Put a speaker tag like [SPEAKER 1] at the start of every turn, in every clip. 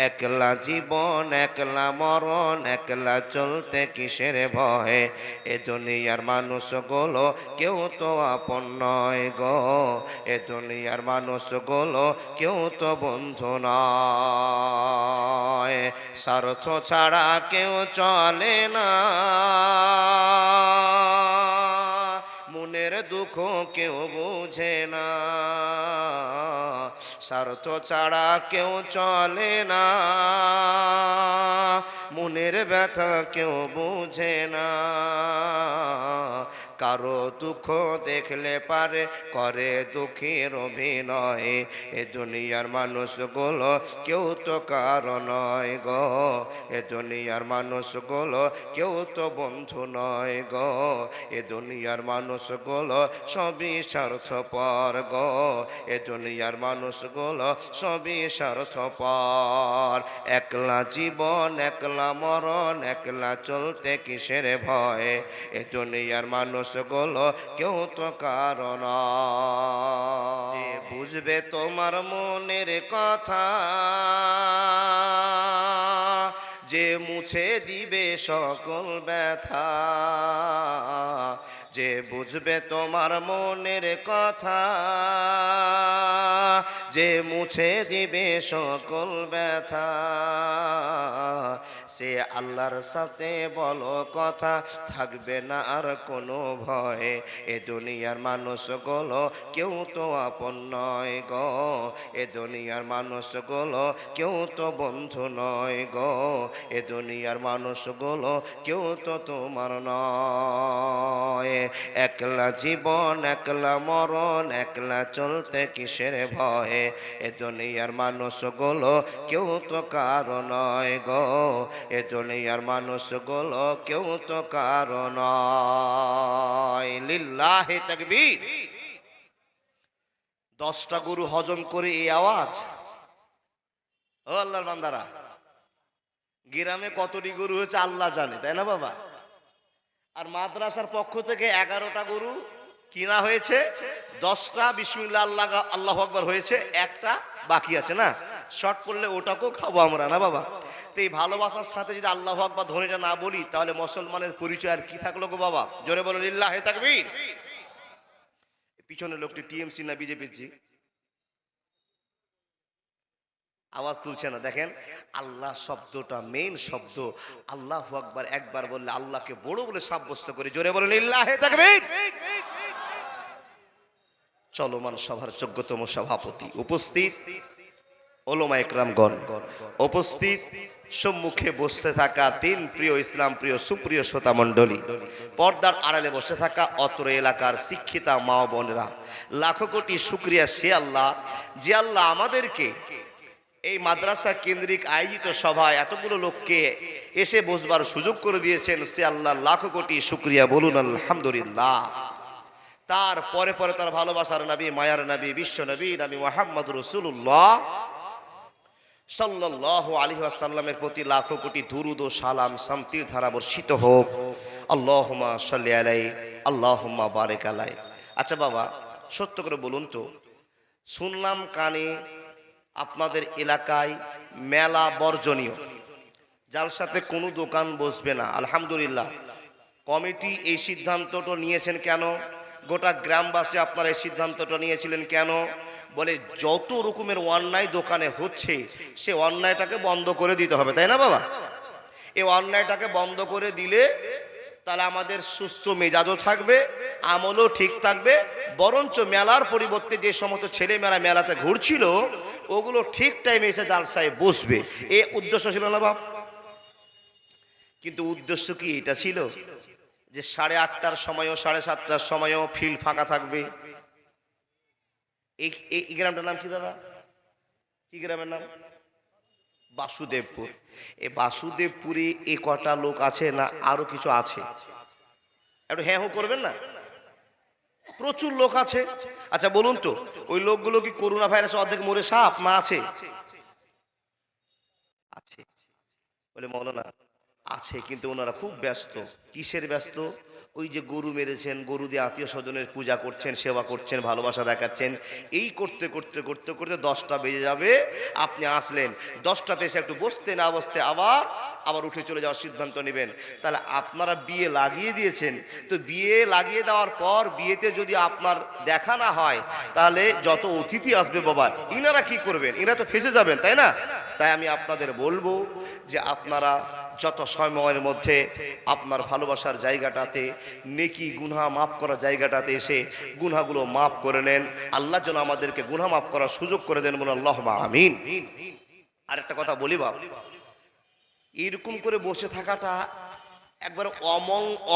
[SPEAKER 1] একলা জীবন একলা মরণ, একলা চলতে কিসের ভয়, এ দুনিয়ার মানুষগুলো কেউ তো আপন নয় গো, এ দুনিয়ার মানুষগুলো কেউ তো বন্ধু নয়। স্বার্থ ছাড়া কেউ চলে না, মনের দুঃখ কেউ বুঝে না, স্বার্থ ছাড়া কেউ চলে না, মনের ব্যথা কেউ বুঝে না। কারো দুঃখ দেখলে পারে করে দুঃখের অভিনয়, এ দুনিয়ার মানুষগুলো কেউ তো কারো নয় গো, এ দুনিয়ার মানুষগুলো কেউ তো বন্ধু নয় গো, এ দুনিয়ার মানুষগুলো সবই স্বার্থপর গো, এ দুনিয়ার মানুষগুলো সবই স্বার্থপর। একলা জীবন একলা মরণ, একলা চলতে কিসের ভয়, এ দুনিয়ার মানুষগুলো কেউ তো কারো নয়। যে বুঝবে তোমার মনের কথা, যে মুছে দিবে সকল ব্যথা, যে বুঝবে তোমার মনের কথা, যে মুছে দিবে সকল ব্যথা, সে আল্লাহর সাথে বলো কথা, থাকবে না আর কোনো ভয়, এ দুনিয়ার মানুষগুলো কেউ তো আপন নয় গো, এ দুনিয়ার মানুষগুলো কেউ তো বন্ধু নয় গো, এ দুনিয়ার মানুষগুলো কেউ তো তোমার নয়। একলা জীবন একলা মরণ, একলা চলতে কিসের ভয়, এ দুনিয়ার মানুষগুলো কেউ তো কারো নয় গো, এ দুনিয়ার মানুষগুলো কেউ তো কারো নয়। লিল্লাহি তাকবীর। 10টা গরু হজম করে এই আওয়াজ। ও আল্লাহর বান্দারা, গ্রামে কতটি গরু হয়েছে আল্লাহ জানে, তাই না বাবা? আর মাদ্রাসার পক্ষ থেকে 11টা গরু কিনা হয়েছে, 10টা বিসমিল্লাহ আল্লাহু আকবার হয়েছে, একটা বাকি আছে না, শর্ট পড়লে ওটাকেও খাবো আমরা, না বাবা? তো এই ভালোবাসার সাথে যদি আল্লাহু আকবার ধ্বনিটা না বলি, তাহলে মুসলমানের পরিচয় আর কি থাকলো গো বাবা? জোরে বলুন লিল্লাহি তাকবীর। পিছনের লোকটি টিএমসি না বিজেপির জি? আওয়াজ তুলছে না। দেখেন, আল্লাহ শব্দটা মেইন শব্দ। আল্লাহু আকবার একবার বললে আল্লাহকে বড় বলে সাব্যস্ত করে। জোরে বলুন লিল্লাহি তাকবীর। চলমান সভার যোগ্যতম সভাপতি উপস্থিত, ওলামা একরামগণ উপস্থিত, সম্মুখে বসে থাকা 3 প্রিয় ইসলাম প্রিয় সুপ্রিয় শ্রোতা মণ্ডলী, পর্দার আড়ালে বসে থাকা অত্র এলাকার শিক্ষিতা মা ও বোনেরা, লাখো কোটি শুকরিয়া সে আল্লাহ, যে আল্লাহ আমাদেরকে এই মাদ্রাসা কেন্দ্রিক আয়োজিত সভায় এতগুলো লোককে এসে বসবার সুযোগ করে দিয়েছেন। সে আল্লাহ লাখো কোটি শুকরিয়া, বলুন আলহামদুলিল্লাহ। তার পরে পরে তার ভালোবাসার নবী, মায়ার নবী, বিশ্ব নবী, নবী মুহাম্মদুর রাসূলুল্লাহ সাল্লাল্লাহু আলাইহি ওয়াসাল্লামের প্রতি লাখো কোটি দুরূদ ও সালাম শান্তির ধারা বর্ষিত হোক। আল্লাহুম্মা সাল্লি আলাইহি, আল্লাহুম্মা বারিক আলাইহি। আচ্ছা বাবা, সত্য করে বলুন তো, শুনলাম কানে আপনাদের এলাকায় মেলা বর্জনীয়, জালসাতে কোনো দোকান বসবে না। আলহামদুলিল্লাহ, কমিটি এই সিদ্ধান্তটা নিয়েছেন কেন? গোটা গ্রামবাসী আপনারা এই সিদ্ধান্তটা নিয়েছিলেন কেন? বলে যত রকমের অন্যায় দোকানে হচ্ছে, সে অন্যায়টাকে বন্ধ করে দিতে হবে, তাই না বাবা? এই অন্যায়টাকে বন্ধ করে দিলে তাহলে আমাদের সুস্থ মেজাজও থাকবে, আমলও ঠিক থাকবে, বরঞ্চ মেলার পরিবর্তে যে সমস্ত ছেলেমেয়েরা মেলাতে ঘুরছিল, ওগুলো ঠিক টাইমে এসে জালসায় বসবে, এই উদ্দেশ্য ছিল না বাপ? কিন্তু উদ্দেশ্য কি এটা ছিল যে 8:30টার সময়ও 7:30টার সময়ও ফিল্ড ফাঁকা থাকবে? এই গ্রামটার নাম কি দাদা? কি গ্রামের নাম? বাসুদেবপুর। এই বাসুদেবপুরে এ কটা লোক আছে না আরো কিছু আছে? একটু হ্যাঁ হো করবেন না? প্রচুর লোক আছে। আচ্ছা বলুন তো, ওই লোকগুলো কি করোনা ভাইরাসে অর্ধেক মরে সাপ না আছে? আছে বলে মৌলানা আছে, কিন্তু ওনারা খুব ব্যস্ত। কিসের ব্যস্ত? ওই যে গরু মেরেছেন, গরু দিয়ে আত্মীয় স্বজনের পূজা করছেন, সেবা করছেন, ভালোবাসা দেখাচ্ছেন, এই করতে করতে করতে করতে 10টা বেজে যাবে। আপনি আসলেন 10টাতে এসে একটু বসতে না বসতে আবার উঠে চলে যাওয়ার সিদ্ধান্ত নেবেন। তাহলে আপনারা বিয়ে লাগিয়ে দিয়েছেন, তো বিয়ে লাগিয়ে দেওয়ার পর বিয়েতে যদি আপনার দেখা না হয়, তাহলে যত অতিথি আসবে বাবা, ইনারা কি করবেন? ইনারা তো ফেঁসে যাবেন, তাই না? তাই আমি আপনাদের বলবো যে আপনারা যত সময়ের মধ্যে আপনার ভালোবাসার জায়গাটাতে, নেকি গুনাহ মাফ করার জায়গাটাতে এসে গুনাহগুলো মাফ করে নেন। আল্লাহ যেন আমাদেরকে গুনাহ মাফ করার সুযোগ করে দেন, বলুন আল্লাহুম্মা আমিন। আরেকটা কথা বলি বাবা, এরকম করে বসে থাকাটা একবারে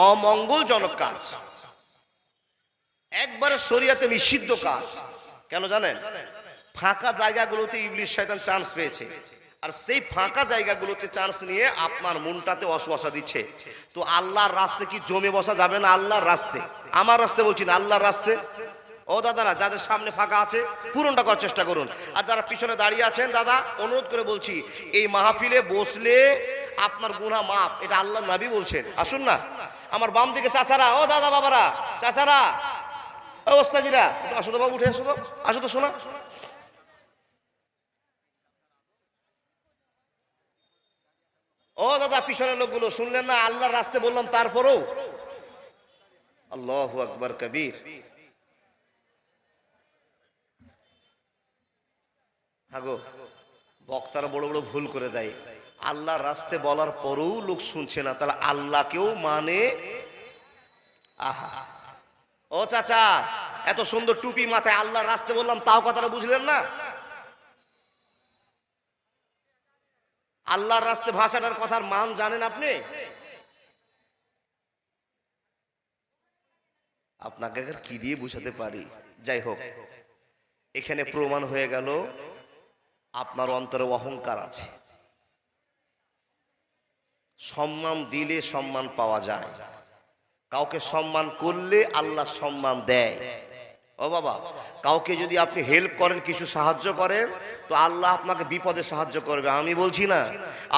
[SPEAKER 1] অমঙ্গলজনক কাজ, একবারে শরীয়তে নিষিদ্ধ কাজ। কেন জানেন? ফাঁকা জায়গাগুলোতে ইবলিস শয়তান চান্স পেয়েছে, আর সেই ফাঁকা জায়গাগুলোতে চান্স নিয়ে আপনার মনটাতে অসুয়াশা দিচ্ছে। তো আল্লাহর রাস্তায় কি জমে বসা যাবে না? আল্লাহর রাস্তায়, আমার রাস্তায় বলছি না, আল্লাহর রাস্তায়। ও দাদারা, যাদের সামনে ফাঁকা আছে পূরণটা করার চেষ্টা করুন, আর যারা পিছনে দাঁড়িয়ে আছেন দাদা, অনুরোধ করে বলছি, এই মাহফিলে বসলে আপনার গুনাহ মাফ, এটা আল্লাহর নবী বলছেন। আসুন না আমার বাম দিকে চাচারা, ও দাদা বাবারা, চাচারা, ও ওস্তাজিরা, আসো তো বাবু, উঠে আসো তো, আসো তো শোনা। ও দাদা, পিছনের লোকগুলো শুনলেন না আল্লাহর রাস্তায় বললাম, তারপরেও আল্লাহু আকবার কবীর। হাগো, বক্তারা বড় বড় ভুল করে দেয়, আল্লাহর রাস্তায় বলার পরেও লোক শুনছে না, তাহলে আল্লাহকেও মানে? আহা, ও চাচা, এত সুন্দর টুপি মাথায়, আল্লাহর রাস্তায় বললাম, তাও কথাটা বুঝলেন না? আল্লাহর রাস্তায় ভাষাটার কথার মান জানেন আপনি? আপনাকে কি দিয়ে বুঝাতে পারি? যাই হোক, এখানে প্রমাণ হয়ে গেল আপনার অন্তরে অহংকার আছে। সম্মান দিলে সম্মান পাওয়া যায়, কাউকে সম্মান করলে আল্লাহ সম্মান দেয়। ও বাবা, কাউকে যদি আপনি হেল্প করেন, কিছু সাহায্য করেন, তো আল্লাহ আপনাকে বিপদে সাহায্য করবে। আমি বলছি না,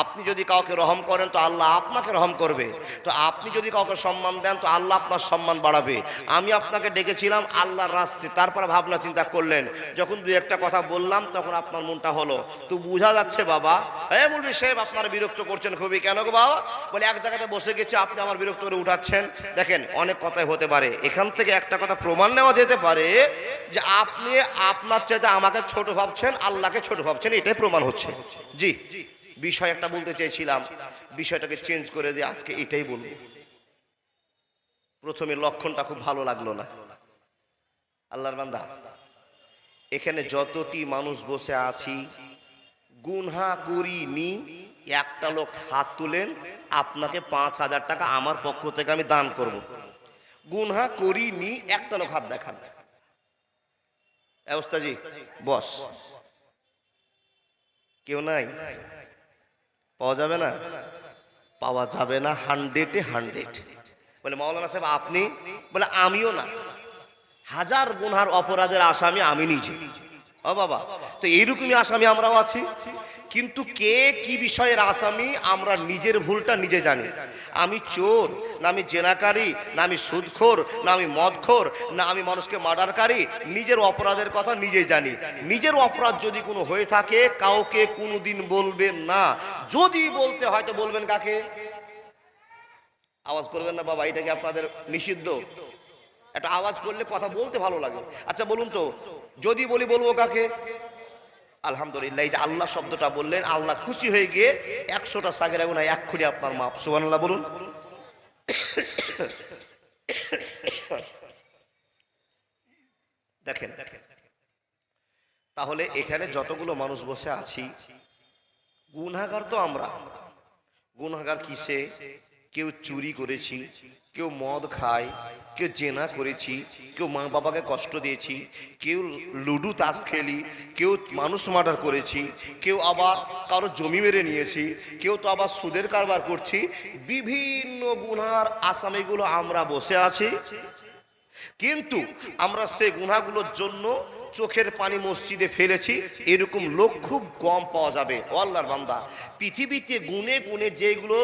[SPEAKER 1] আপনি যদি কাউকে রহম করেন তো আল্লাহ আপনাকে রহম করবে। তো আপনি যদি কাউকে সম্মান দেন তো আল্লাহ আপনার সম্মান বাড়াবে। আমি আপনাকে ডেকেছিলাম আল্লাহর রাস্তায়, তারপরে ভাবনা চিন্তা করলেন, যখন দুই একটা কথা বললাম তখন আপনার মনটা হলো, তো বোঝা যাচ্ছে বাবা, হ্যাঁ মৌলভী সাহেব আপনার বিরক্ত করছেন খুবই। কেন গো বাবা? বলে এক জায়গাতে বসে গেছে, আপনি আমার বিরক্ত করে উঠাচ্ছেন। দেখেন, অনেক কথাই হতে পারে, এখান থেকে একটা কথা প্রমাণ নেওয়া যেতে পারে যে আপনি আপনার চাইতে আমাকে ছোট ভাবছেন, আল্লাহকে ছোট ভাবছেন, এটাই প্রমাণ হচ্ছে। জি, বিষয় একটা বলতে চাইছিলাম, বিষয়টাকে চেঞ্জ করে দিয়ে আজকে এটাই বলবো। প্রথমে লক্ষণটা খুব ভালো লাগলো না। আল্লাহর বান্দা, এখানে যতটি মানুষ বসে আছি, গুনাহ করিনি একটা লোক হাত তুলেন, আপনাকে 5,000 টাকা আমার পক্ষ থেকে আমি দান করব। গুনাহ করিনি একটা লোক হাত দেখান। ওস্তাজি বস, কেউ নাই? পাওয়া যাবে না, পাওয়া যাবে না 100-এ 100। বলে মাওলানা সাহেব আপনি? বলে আমিও না, হাজার গুনহার অপরাধের আসামি আমি নিজে। ও বাবা, তো এইরকমই আসামি আমরাও আছি, কিন্তু কে কি বিষয়ের আসামি আমরা নিজের ভুলটা নিজে জানি। আমি চোর না আমি জেনাকারী, না আমি সুদখোর, না আমি মদখোর, না আমি মানুষকে মার্ডারকারী, নিজের অপরাধের কথা নিজেই জানি। নিজের অপরাধ যদি কোনো হয়ে থাকে কাউকে কোনোদিন বলবেন না, যদি বলতে হয় তো বলবেন কাকে? আওয়াজ করবেন না বাবা, এটা কি আপনাদের নিষিদ্ধ? একটা আওয়াজ করলে কথা বলতে ভালো লাগে। আচ্ছা বলুন তো, যদি বলি বলবো কাকে? আলহামদুলিল্লাহ, এই যে আল্লাহ শব্দটা বললেন, আল্লাহ খুশি হয়ে গিয়ে 100টা সাগেরা গুনাহ এক্ষুনি আপনার মাপ। সুবহানাল্লাহ বলুন। দেখেন, তাহলে এখানে যতগুলো মানুষ বসে আছি, গুনাহগার তো আমরা। গুনাহগার কিসে? কেউ চুরি করেছি, কেউ মদ খায়, কেউ জেনা করেছি, কেউ মা বাবাকে কষ্ট দিয়েছি, কেউ লুডু তাস খেলি, কেউ মানুষ মার্ডার করেছি, কেউ আবার কারো জমি মেরে নিয়েছি, কেউ তো আবার সুদের কারবার করছি। বিভিন্ন গুনার আসামিগুলো আমরা বসে আছি, কিন্তু আমরা সেই গুনাহগুলোর জন্য চোখের পানি মসজিদে ফেলেছি, এরকম লোক খুব কম পাওয়া যাবে। ও আল্লাহর বান্দা, পৃথিবীতে গুনে গুনে যেগুলো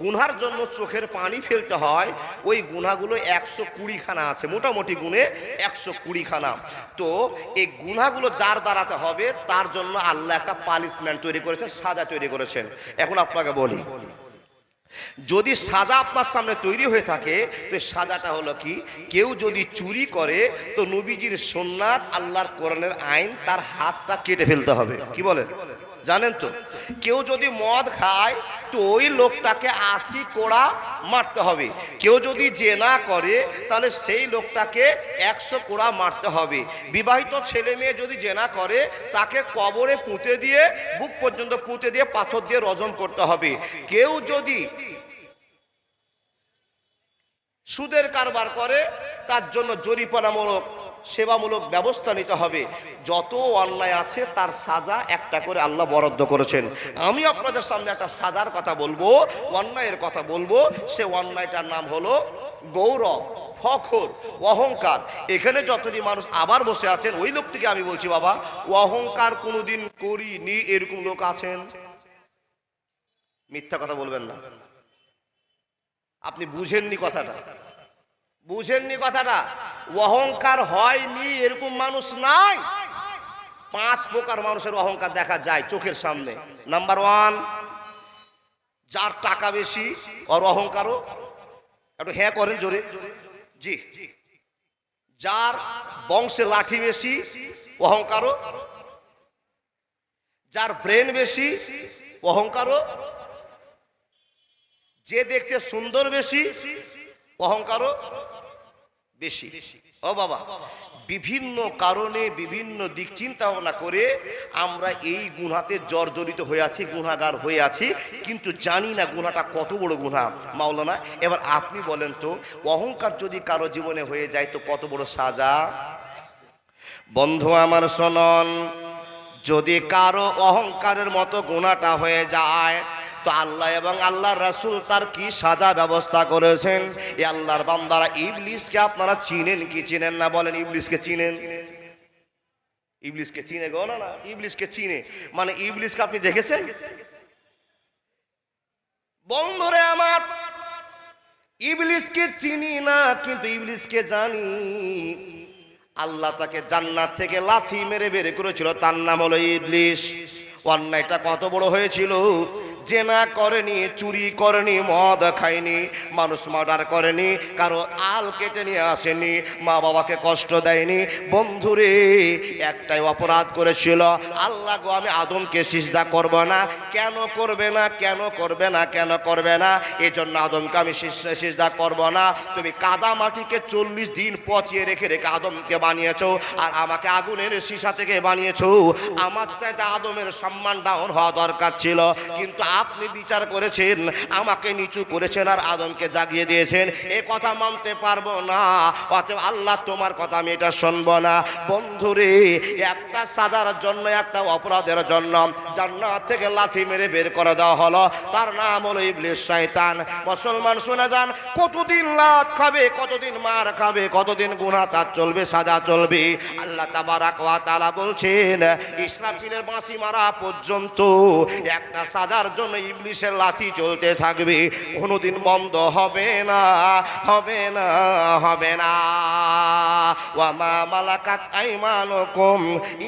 [SPEAKER 1] গুনহার জন্য চোখের পানি ফেলতে হয়, ওই গুনাহগুলো 120খানা আছে, মোটামুটি গুণে 120খানা। তো এই গুনাহগুলো যার দাঁড়াতে হবে তার জন্য আল্লাহ একটা পানিশমেন্ট তৈরি করেছেন, সাজা তৈরি করেছেন। এখন আপনাকে বলি, যদি সাজা আপনার সামনে তৈরি হয়ে থাকে তো সাজাটা হলো কি, কেউ যদি চুরি করে তো নবীজির সুন্নাত আল্লাহর কোরআনের আইন, তার হাতটা কেটে ফেলতে হবে। কি বলেন, জানেন তো? কেউ যদি মদ খায় তো ওই লোকটাকে 80 কোড়া মারতে হবে। কেউ যদি জেনা করে তাহলে সেই লোকটাকে 100 কোড়া মারতে হবে। বিবাহিত ছেলে মেয়ে যদি জেনা করে তাকে কবরে পুঁতে দিয়ে, বুক পর্যন্ত পুঁতে দিয়ে পাথর দিয়ে রজম করতে হবে। কেউ যদি সুদের কারবার করে তার জন্য জরিমানামূলক সেবামূলক ব্যবস্থা নিতে হবে। যত অন্যায় আছে তার সাজা একটা করে আল্লাহ বরাদ্দ করেছেন। আমি আপনাদের সামনে একটা সাজার কথা বলবো, অন্যায়ের কথা বলবো। সে অন্যায়টার নাম হলো গৌরব, ফখর, অহংকার। এখানে যতদিন মানুষ আবার বসে আছেন ওই লোকটিকে আমি বলছি, বাবা অহংকার কোনোদিন করিনি এরকম লোক আছেন? মিথ্যা কথা বলবেন না। আপনি বুঝেননি কথাটা, বুঝেননি কথাটা। অহংকার হয়নি এরকম মানুষ নাই। 5 প্রকার মানুষের অহংকার দেখা যায় চোখের সামনে। নাম্বার 1, যার টাকা বেশি ওর অহংকারও। একটু হ্যাঁ করেন জোরে, জি। যার বংশে লাঠি বেশি অহংকারও। যার ব্রেন বেশি অহংকারও। যে দেখতে সুন্দর বেশি অহংকারও বেশি। ও বাবা, বিভিন্ন কারণে বিভিন্ন দিক চিন্তা ভাবনা করে আমরা এই গুনাহতে জর্জরিত হয়ে আছি, গুনাহগার হয়ে আছি, কিন্তু জানি না গুনাহটা কত বড় গুনাহ। মাওলানা এবার আপনি বলেন তো, অহংকার যদি কারো জীবনে হয়ে যায় তো কত বড় সাজা? বন্ধু আমার শোনন, যদি কারো অহংকারের মতো গুনাহটা হয়ে যায় তো আল্লাহ এবং আল্লাহর রাসূল তার কি সাজা ব্যবস্থা করেছেন। এই আল্লাহর বান্দারা, ইবলিসকে আপনারা চিনেন কি চিনেন না বলেন? ইবলিসকে চিনেন? ইবলিসকে চিনে গো? না না, ইবলিসকে চিনে মানে ইবলিসকে আপনি দেখেছেন? বন্ধুরে আমার, ইবলিসকে চিনি না কিন্তু ইবলিসকে জানি। আল্লাহ তাকে জান্নাত থেকে লাথি মেরে বের করেছিল, তার নাম হলো ইবলিস। অন্যায়টা কত বড় হয়েছিল! জেনা করেনি, চুরি করেনি, মদ খায়নি, মানুষ মার্ডার করেনি, কারো আল কেটে নিয়ে আসেনি, মা বাবাকে কষ্ট দেয়নি। বন্ধুরে, একটাই অপরাধ করেছিল, আল্লাহ গো আমি আদমকে সিজদা করব না। কেন করবে না? কেন করবে না? কেন করবে না? এই জন্য আদমকে আমি সিজদা করব না। তুমি কাদা মাটিকে 40 দিন পচিয়ে রেখে রেখে আদমকে বানিয়েছো, আর আমাকে আগুনের সীসা থেকে বানিয়েছো। আমার চাইতে আদমের সম্মান ডাউন হওয়া দরকার ছিল, কিন্তু আপনি বিচার করেছেন, আমাকে নিচু করেছেন আর আদমকে জাগিয়ে দিয়েছেন। এ কথা মানতে পারবো না, অতএব আল্লাহ তোমার কথা আমি এটা শুনবো না। বন্ধুরে, একটা সাজার জন্য, একটা অপরাধের জন্য জান্নাত থেকে লাথি মেরে বের করে দেওয়া হলো, তার নাম হলো ইবলিস, শয়তান। মুসলমান শুনে যান, কতদিন লাত খাবে, কতদিন মার খাবে, কতদিন গুনাহ তার চলবে, সাজা চলবে। আল্লাহ তাবারাক ওয়া তাআলা বলছেন, ইসরাফিলের বাঁশি মারা পর্যন্ত একটা সাজার জন্য ইবলিসের লাথি চলতে থাকবে, কোনোদিন বন্ধ হবে না, হবে না, হবে না। ওয়া মা মালাকাত আইমানুকুম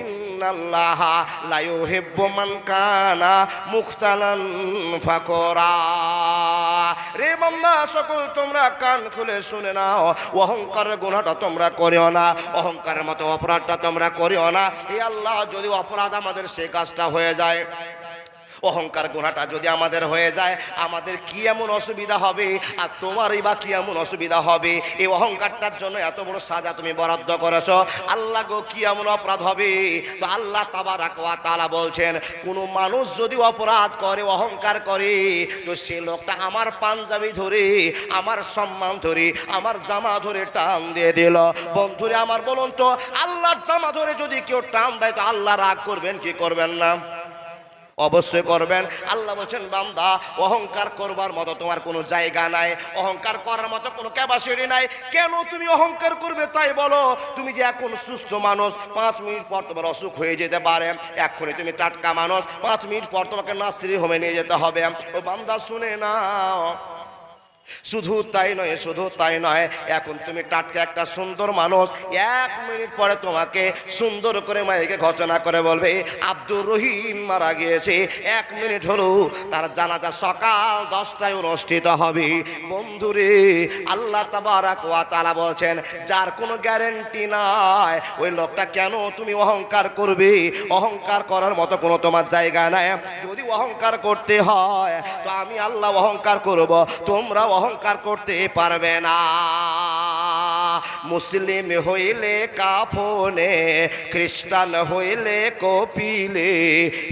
[SPEAKER 1] ইন্নাল্লাহা লা ইউহিব্বু মান কানা মুখতালান ফাকুরা। রে বান্দা সকল, তোমরা কান খুলে শুনে নাও, অহংকারের গুনাহটা তোমরা করিও না, অহংকারের মতো অপরাধটা তোমরা করিও না। এই আল্লাহ যদি অপরাধ আমাদের সে কাজটা হয়ে যায়, অহংকার গুনাহটা যদি আমাদের হয়ে যায়, আমাদের কি এমন অসুবিধা হবে আর তোমারই বা কি এমন অসুবিধা হবে? এই অহংকারটার জন্য এত বড় সাজা তুমি বরাদ্দ করেছো, আল্লাহ গো কি এমন অপরাধ হবে? তো আল্লাহ তাবারাক ওয়া তাআলা বলছেন, কোনো মানুষ যদি অপরাধ করে, অহংকার করে, তো সে লোকটা আমার পাঞ্জাবি ধরে, আমার সম্মান ধরে, আমার জামা ধরে টান দিয়ে দিল। বন্ধুরে আমার, বলুন তো, আল্লাহর জামা ধরে যদি কেউ টান দেয় তো আল্লাহ রাগ করবেন কি করবেন না? অবশ্যই করবেন। আল্লাহ বলছেন বান্দা অহংকার করবার মতো তোমার কোনো জায়গা নাই, অহংকার করার মতো কোনো ক্যাপাসিটি নাই। কেন তুমি অহংকার করবে তাই বলো? তুমি যে এখন সুস্থ মানুষ, 5 মিনিট পর তোমার অসুখ হয়ে যেতে পারে। এক্ষুনি তুমি টাটকা মানুষ, 5 মিনিট পর তোমাকে নার্সিং হোমে নিয়ে যেতে হবে। ও বান্দা শুনে নাও, শুধু তাই নয়, এখন তুমি টাটকা একটা সুন্দর মানুষ, 1 মিনিট পরে তোমাকে সুন্দর করে মাইকে ঘোষণা করে বলবে আব্দুর রহিম মারা গিয়েছে। 1 মিনিট হলো তার জানাজা সকাল 10টায় অনুষ্ঠিত হবে। বন্ধুরে, আল্লাহ তাবারাক ওয়া তাআলা বলছেন যার কোনো গ্যারান্টি নাই, ওই লোকটা কেন তুমি অহংকার করবে? অহংকার করার মতো কোনো তোমার জায়গা নাই। যদি অহংকার করতে হয় তো আমি আল্লাহ অহংকার করব, তোমরা অহংকার করতে পারবে না। মুসলিম হইলে কাফনে, খ্রিস্টান হইলে কপিলে,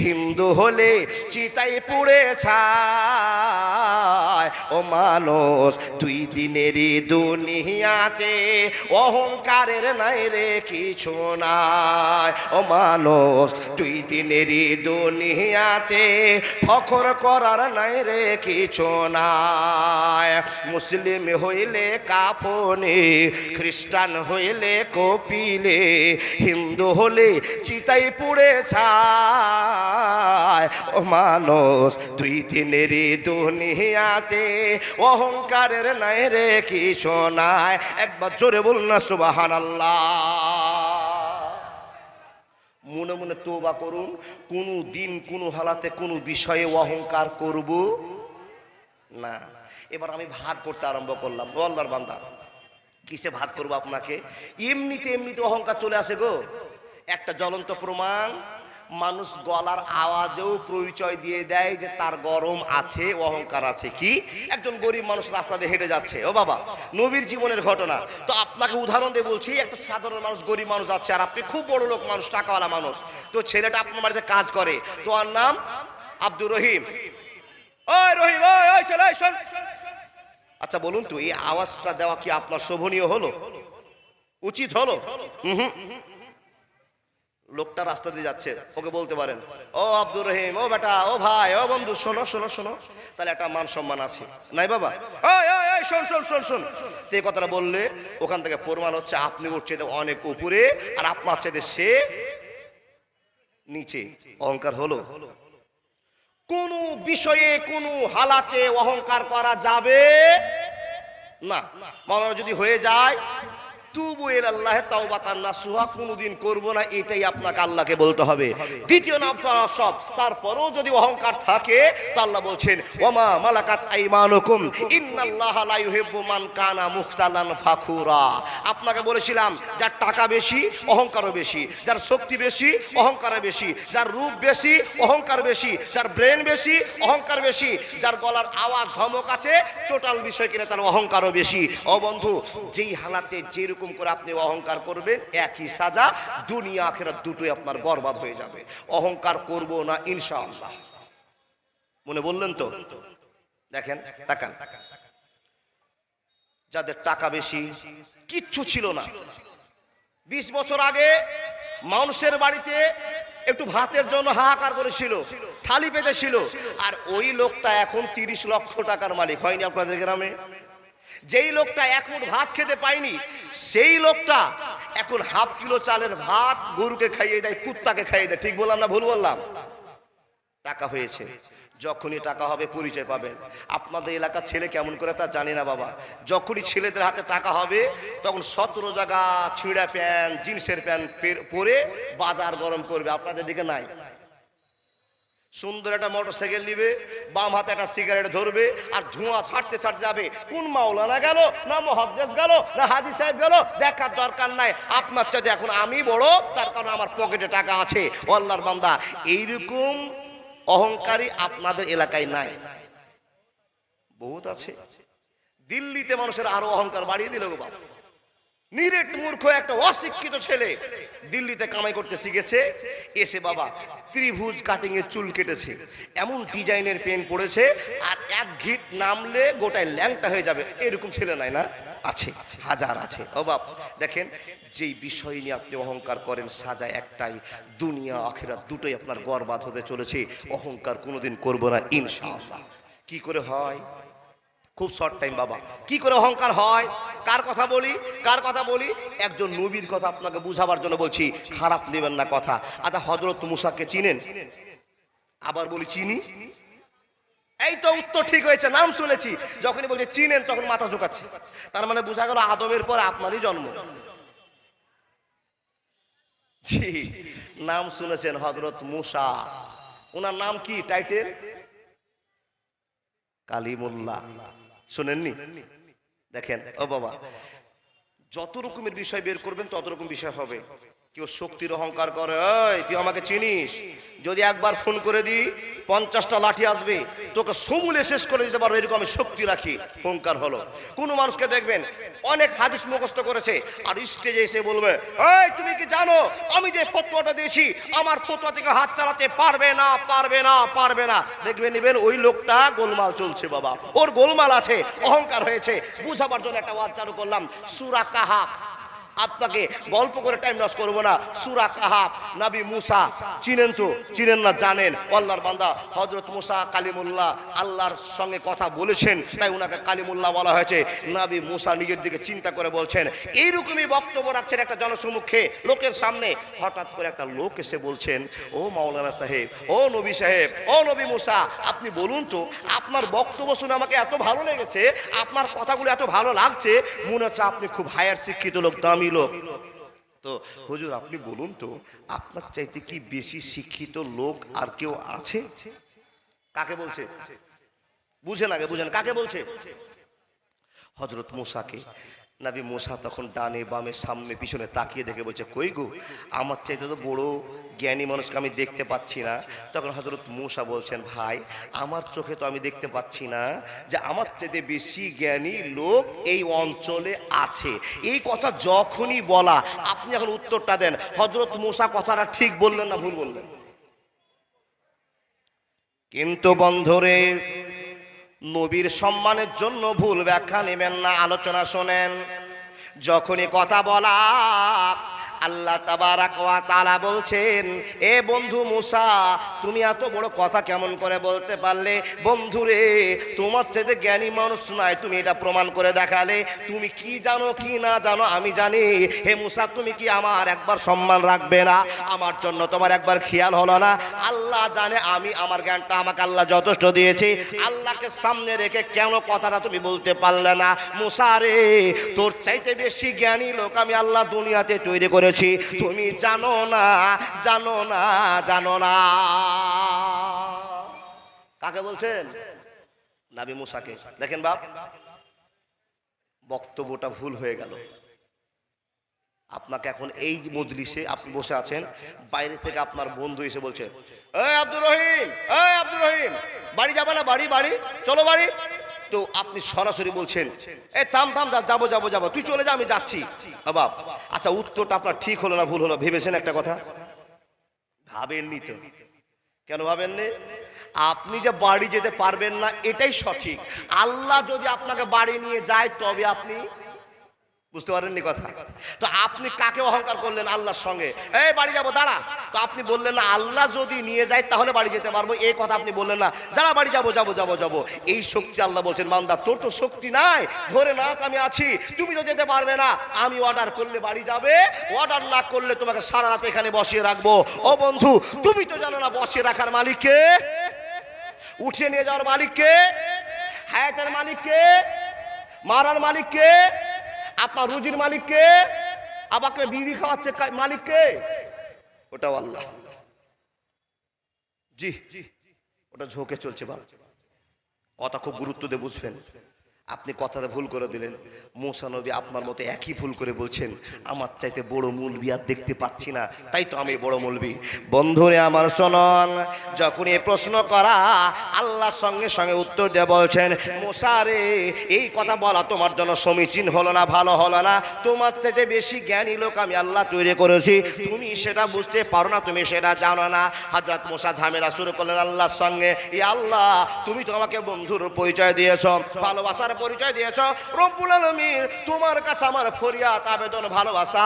[SPEAKER 1] হিন্দু হলে চিতাই পুড়ে ছায়। ও মানুষ, 2 দিনেরই দুনিয়াতে অহংকারের নাই রে কিছু নাই। ও মানুষ, 2 দিনেরই দুনিয়াতে ফখর করার নাই রে কিছু নাই। মুসলিম হইলে কাফনে, খ্রিস্টান হইলে কপিলে, হিন্দু হলে চিতাই পুড়ে ছায়। ও মানুষ, 2 দিনেরই দুনিয়াতে অহংকারের নাই রে কিছু নাই। একবার জোরে বলুন না সুবহানাল্লাহ। মনে মনে তওবা করুন, কোনো দিন কোনো হালাতে কোনো বিষয়ে অহংকার করব না। এবার আমি ভাগ করতে আরম্ভ করলাম। ও আল্লাহর বান্দা, কিসে ভাগ করবো আপনাকে? এমনিতে অহংকার চলে আসে গো। একটা জ্বলন্ত প্রমাণ, মানুষ গলার আওয়াজেও পরিচয় দিয়ে দেয় যে তার গরম আছে, অহংকার আছে। কি? একজন গরিব মানুষ রাস্তা দিয়ে হেঁটে যাচ্ছে, ও বাবা, নবীর জীবনের ঘটনা। তো আপনাকে উদাহরণ দিয়ে বলছি, একটা সাধারণ মানুষ, গরিব মানুষ আছে, আর আপনি খুব বড় লোক মানুষ, টাকাওয়ালা মানুষ। তো ছেলেটা আপনার বাড়িতে কাজ করে, তো ওর নাম আব্দুর রহিম। ওই রহিম, ওই ছেলে, শোন। আচ্ছা বলুন তো, এই আওয়াজটা দেওয়া কি আপনার শোভনীয় হলো? উচিত হলো? লোকটা রাস্তা দিয়ে যাচ্ছে, ওকে বলতে পারেন ও আব্দুর রহিম, ও বেটা, ও ভাই, ও বন্ধু, শোনো শোনো শোনো, তাহলে একটা মান সম্মান আছে, নাই বাবা? শোন শোন শোন শোন, তো এই কথাটা বললে ওখান থেকে প্রমাণ হচ্ছে আপনি উঠছে অনেক উপরে আর আপনার চাইতে সে নিচে। অহংকার হলো? কোন বিষয়ে কোন হালাতে অহংকার করা যাবে না। মামলা যদি হয়ে যায়, তুবু ইলাল্লাহি তাওবাতান নাসুহা, কোনদিন করব না, এটাই আপনাকে আল্লাহকে বলতে হবে। দ্বিতীয় নাম্বার সব, তারপরেও যদি অহংকার থাকে তো আল্লাহ বলছেন ওয়ামা মালাকাত আইমানুকুম ইন্নাল্লাহা লা ইউহিব্বু মান কানা মুখতালান ফাখুরা। আপনাকে বলেছিলাম যার টাকা বেশি অহংকারও বেশি, যার শক্তি বেশি অহংকারও বেশি, যার রূপ বেশি অহংকার বেশি, যার ব্রেন বেশি অহংকার বেশি, যার গলার আওয়াজ ধমক আছে, টোটাল বিষয় কিনা তার অহংকারও বেশি। ও বন্ধু, যেই হালাতে যেরকম করে আপনি অহংকার করবেন, একই সাজা, দুনিয়া আখিরাত দুটোই আপনার বরবাদ হয়ে যাবে। অহংকার করব না ইনশাআল্লাহ। মনে বললেন তো? দেখেন, তাকান, যাদের টাকা বেশি, কিচ্ছু ছিল না, 20 বছর আগে মানুষের বাড়িতে একটু ভাতের জন্য হাহাকার করেছিল, থালি পেতেছিল, আর ওই লোকটা এখন 30 লক্ষ টাকার মালিক। হয়নি আপনাদের গ্রামে? যেই লোকটা 1 মুঠ ভাত খেতে পায়নি, সেই লোকটা এখন ½ কিলো চালের ভাত গরুকে খাইয়ে দেয়, কুত্তাকে খাইয়ে দেয়। ঠিক বললাম না ভুল বললাম? টাকা হয়েছে। যখনই টাকা হবে পরিচয় পাবেন। আপনাদের এলাকার ছেলে কেমন করে তা জানি না বাবা, যখনই ছেলেদের হাতে টাকা হবে তখন 17 জায়গা ছিঁড়া প্যান্ট, জিন্সের প্যান্ট পরে বাজার গরম করবে। আপনাদের দিকে নাই? সুন্দর একটা মোটরসাইকেল নিবে, বাম হাতে একটা সিগারেট ধরবে, আর ধোঁয়া ছাড়তে ছাড়তে যাবে। কোন মাওলানা গেল, না মুহাদ্দিস গেল, না হাদি সাহেব গেল, দেখার দরকার নাই। আপনার চাইতে এখন আমি বড়, তার কারণে আমার পকেটে টাকা আছে। ও আল্লাহর বান্দা, এইরকম অহংকারী আপনাদের এলাকায় নাই? বহুত আছে। দিল্লিতে মানুষের আরো অহংকার বাড়িয়ে দিল গো বাবা। নিরেট মূর্খ একটা অশিক্ষিত ছেলে দিল্লিতে কামাই করতে শিখেছে, এসে বাবা ত্রিভুজ কাটিং এর চুল কেটেছে, এমন ডিজাইনের পেন পড়েছে, আর 1 ঘিট নামলে গোটায় ল্যাংটা হয়ে যাবে। এরকম ছেলে নাই না? আছে, হাজার আছে। ও বাপ দেখেন, যেই বিষয় নিয়ে আপনি অহংকার করেন সাজা একটাই, দুনিয়া আখিরাত দুটোই আপনার বরবাদ হতে চলেছে। অহংকার কোনোদিন করবো না ইনশাআল্লাহ। কি করে হয়? খুব শর্ট টাইম বাবা। কি করে অহংকার হয়? কার কথা বলি, কার কথা বলি? একজন নবীর কথা আপনাকে বুঝাবার জন্য বলছি, খারাপ নেবেন না কথা। আচ্ছা, হযরত মুসাকে চিনেন? আবার বলি চিনি। এই তো উত্তর ঠিক হয়েছে, নাম শুনেছি। যখনই বলছে চিনেন তখন মাথা ঝুঁকাচ্ছে, তার মানে বোঝা গেল আদমের পর আপনারই জন্ম। জি, নাম শুনেছেন হযরত মুসা। ওনার নাম কি টাইটেল? কালিমুল্লাহ। শুনেননি? দেখেন ও বাবা, যত রকমের বিষয় বের করবেন তত রকম বিষয় হবে। কেউ শক্তির অহংকার করে, এই তুই আমাকে চিনিস, যদি একবার ফোন করে দিই 50টা লাঠি আসবে, তোকে সমূলে শেষ করে দিতে পারবো, এরকম আমি শক্তি রাখি। অহংকার হলো। কোনো মানুষকে দেখবেন অনেক হাদিস মুখস্থ করেছে, আর স্টেজে এসে বলবে, এই তুমি কি জানো আমি যে ফতোয়াটা দিয়েছি, আমার ফতোয়া থেকে হাত চালাতে পারবে না, পারবে না, পারবে না। দেখবেন নিবেন ওই লোকটা গোলমাল চলছে বাবা, ওর গোলমাল আছে, অহংকার হয়েছে। বুঝাবার জন্য একটা ওয়াজ চালু করলাম, সূরা কাহাফ। আপনাকে গল্প করে টাইম নষ্ট করবো না। সূরা কাহাফ, নবী মুসা চিনেন তো? চিনেন না? জানেন আল্লাহর বান্দা হযরত মুসা কালিমুল্লাহ, আল্লাহর সঙ্গে কথা বলেছেন, তাই ওনাকে কালিমুল্লাহ বলা হয়েছে। নবী মুসা নিজের দিকে চিন্তা করে বলছেন, এইরকমই বক্তব্য রাখছেন একটা জনসম্মুখে, লোকের সামনে। হঠাৎ করে একটা লোক এসে বলছেন, ও মাওলানা সাহেব, ও নবী সাহেব, ও নবী মুসা, আপনি বলুন তো, আপনার বক্তব্য শুনে আমাকে এত ভালো লেগেছে, আপনার কথাগুলো এত ভালো লাগছে, মনে হচ্ছে আপনি খুব হায়ার শিক্ষিত লোক, দামি লোক। তো হুজুর আপনি বলুন তো, আপনার চাইতে কি বেশি শিক্ষিত লোক আর কেউ আছে? কাকে বলছে? বুঝেন আগে, বুঝেন কাকে বলছে? হযরত মুসাকে। নবী মুসা তখন ডানে বামে সামনে পিছনে তাকিয়ে দেখে বলছে, কই গো, আমার চাইতে তো বড় জ্ঞানী মানুষকে আমি দেখতে পাচ্ছি না। তখন হযরত মুসা বলছেন, ভাই আমার চোখে তো আমি দেখতে পাচ্ছি না যে আমার চাইতে বেশি জ্ঞানী লোক এই অঞ্চলে আছে। এই কথা যখনই বলা, আপনি এখন উত্তরটা দেন, হযরত মুসা কথাটা ঠিক বললেন না ভুল বললেন? কিন্তু বন্ধুরে, নবীর সম্মানের জন্য ভুল ব্যাখ্যা নেবেন না, আলোচনা শোনেন। যখনই কথা বলা, আল্লাহ তাবারাক ওয়া তাআলা বলছেন, এ বন্ধু মুসা, তুমি এত বড় কথা কেমন করে বলতে পারলে? বন্ধুরে, তোমার চাইতে জ্ঞানী মানুষ নাই, তুমি এটা প্রমাণ করে দেখালে। তুমি কি জানো কি না জানো আমি জানি। হে মুসা, তুমি কি আমার একবার সম্মান রাখবে না? আমার জন্য তোমার একবার খেয়াল হলো না? আল্লাহ জানে আমি আমার জ্ঞানটা আমাকে আল্লাহ যথেষ্ট দিয়েছি, আল্লাহকে সামনে রেখে কেন কথাটা তুমি বলতে পারলে না? মুসা রে, তোর চাইতে বেশি জ্ঞানী লোক আমি আল্লাহ দুনিয়াতে তৈরি করে, তুমি জানো না, জানো না, জানো না। কাকে বলছেন? নবী মুসাকে। দেখেন বাপ, বক্তব্যটা ভুল হয়ে গেল। আপনাকে এখন এই মজলিসে আপনি বসে আছেন, বাইরে থেকে আপনার বন্ধু এসে বলছে, এই আব্দুর রহিম, এই আব্দুর রহিম, বাড়ি যাবে না? বাড়ি, বাড়ি, চলো বাড়ি। তো আপনি সরাসরি বলছেন, এ থাম থাম, যাবো যাবো যাবো, তুই চলে যা, আমি যাচ্ছি। বাবা, আচ্ছা উত্তরটা আপনার ঠিক হলো না ভুল হলো? ভেবেছেন একটা কথা? ভাবেননি তো। কেন ভাবেননি? আপনি যে বাড়ি যেতে পারবেন না এটাই সঠিক। আল্লাহ যদি আপনাকে বাড়ি নিয়ে যায় তবে আপনি বুঝতে পারেননি কথা। তো আপনি কাকে অহংকার করলেন? আল্লাহর সঙ্গে। এই বাড়ি যাবো, দাঁড়া। তো আপনি বললেন না আল্লাহ যদি নিয়ে যায় তাহলে বাড়ি যেতে পারবো, এই কথা আপনি বললেন না। দাঁড়া, বাড়ি যাবো যাবো যাবো যাবো, এই শক্তি আল্লাহ বলছেন, বান্দা তোর তো শক্তি নাই, ধরে না আমি আছি, তুমি তো যেতে পারবে না। আমি অর্ডার করলে বাড়ি যাবে, অর্ডার না করলে তোমাকে সারা রাত এখানে বসিয়ে রাখবো। ও বন্ধু, তুমি তো জানো না বসিয়ে রাখার মালিককে, উঠিয়ে নিয়ে যাওয়ার মালিককে, হায়াতের মালিককে, মারার মালিককে, আপনার রুজির মালিককে, আপনাকে বিড়ি খাওয়াচ্ছে মালিককে, ওটাও আল্লাহ। জি, ওটা ঝোঁকে চলছে। বাবা, কথা খুব গুরুত্ব দিয়ে বুঝবেন। আপনি কথাটা ভুল করে দিলেন। মুসা নবী আপনার মতো একই ভুল করে বলছেন, আমার চাইতে বড় মৌলবি আর দেখতে পাচ্ছি না, তাই তো আমি বড় মৌলবি। বন্ধুরে আমার শোনন, যখন এই প্রশ্ন করা, আল্লাহ সঙ্গে সঙ্গে উত্তর দিয়ে বলছেন, মুসা রে, এই কথা বলা তোমার জন্য সমীচীন হলো না, ভালো হলো না। তোমার চাইতে বেশি জ্ঞানী লোক আমি আল্লাহ তৈরি করেছি, তুমি সেটা বুঝতে পারো না, তুমি সেটা জানো না। হযরত মুসা ঝামেলা শুরু করলেন আল্লাহর সঙ্গে। ই আল্লাহ, তুমি তো আমাকে বন্ধুর পরিচয় দিয়েছ, ভালোবাসার পরিচয় দিয়েছো। রব্বুল আলামিন তোমার কাছে আমার ফরিয়াদ আবেদন ভালোবাসা,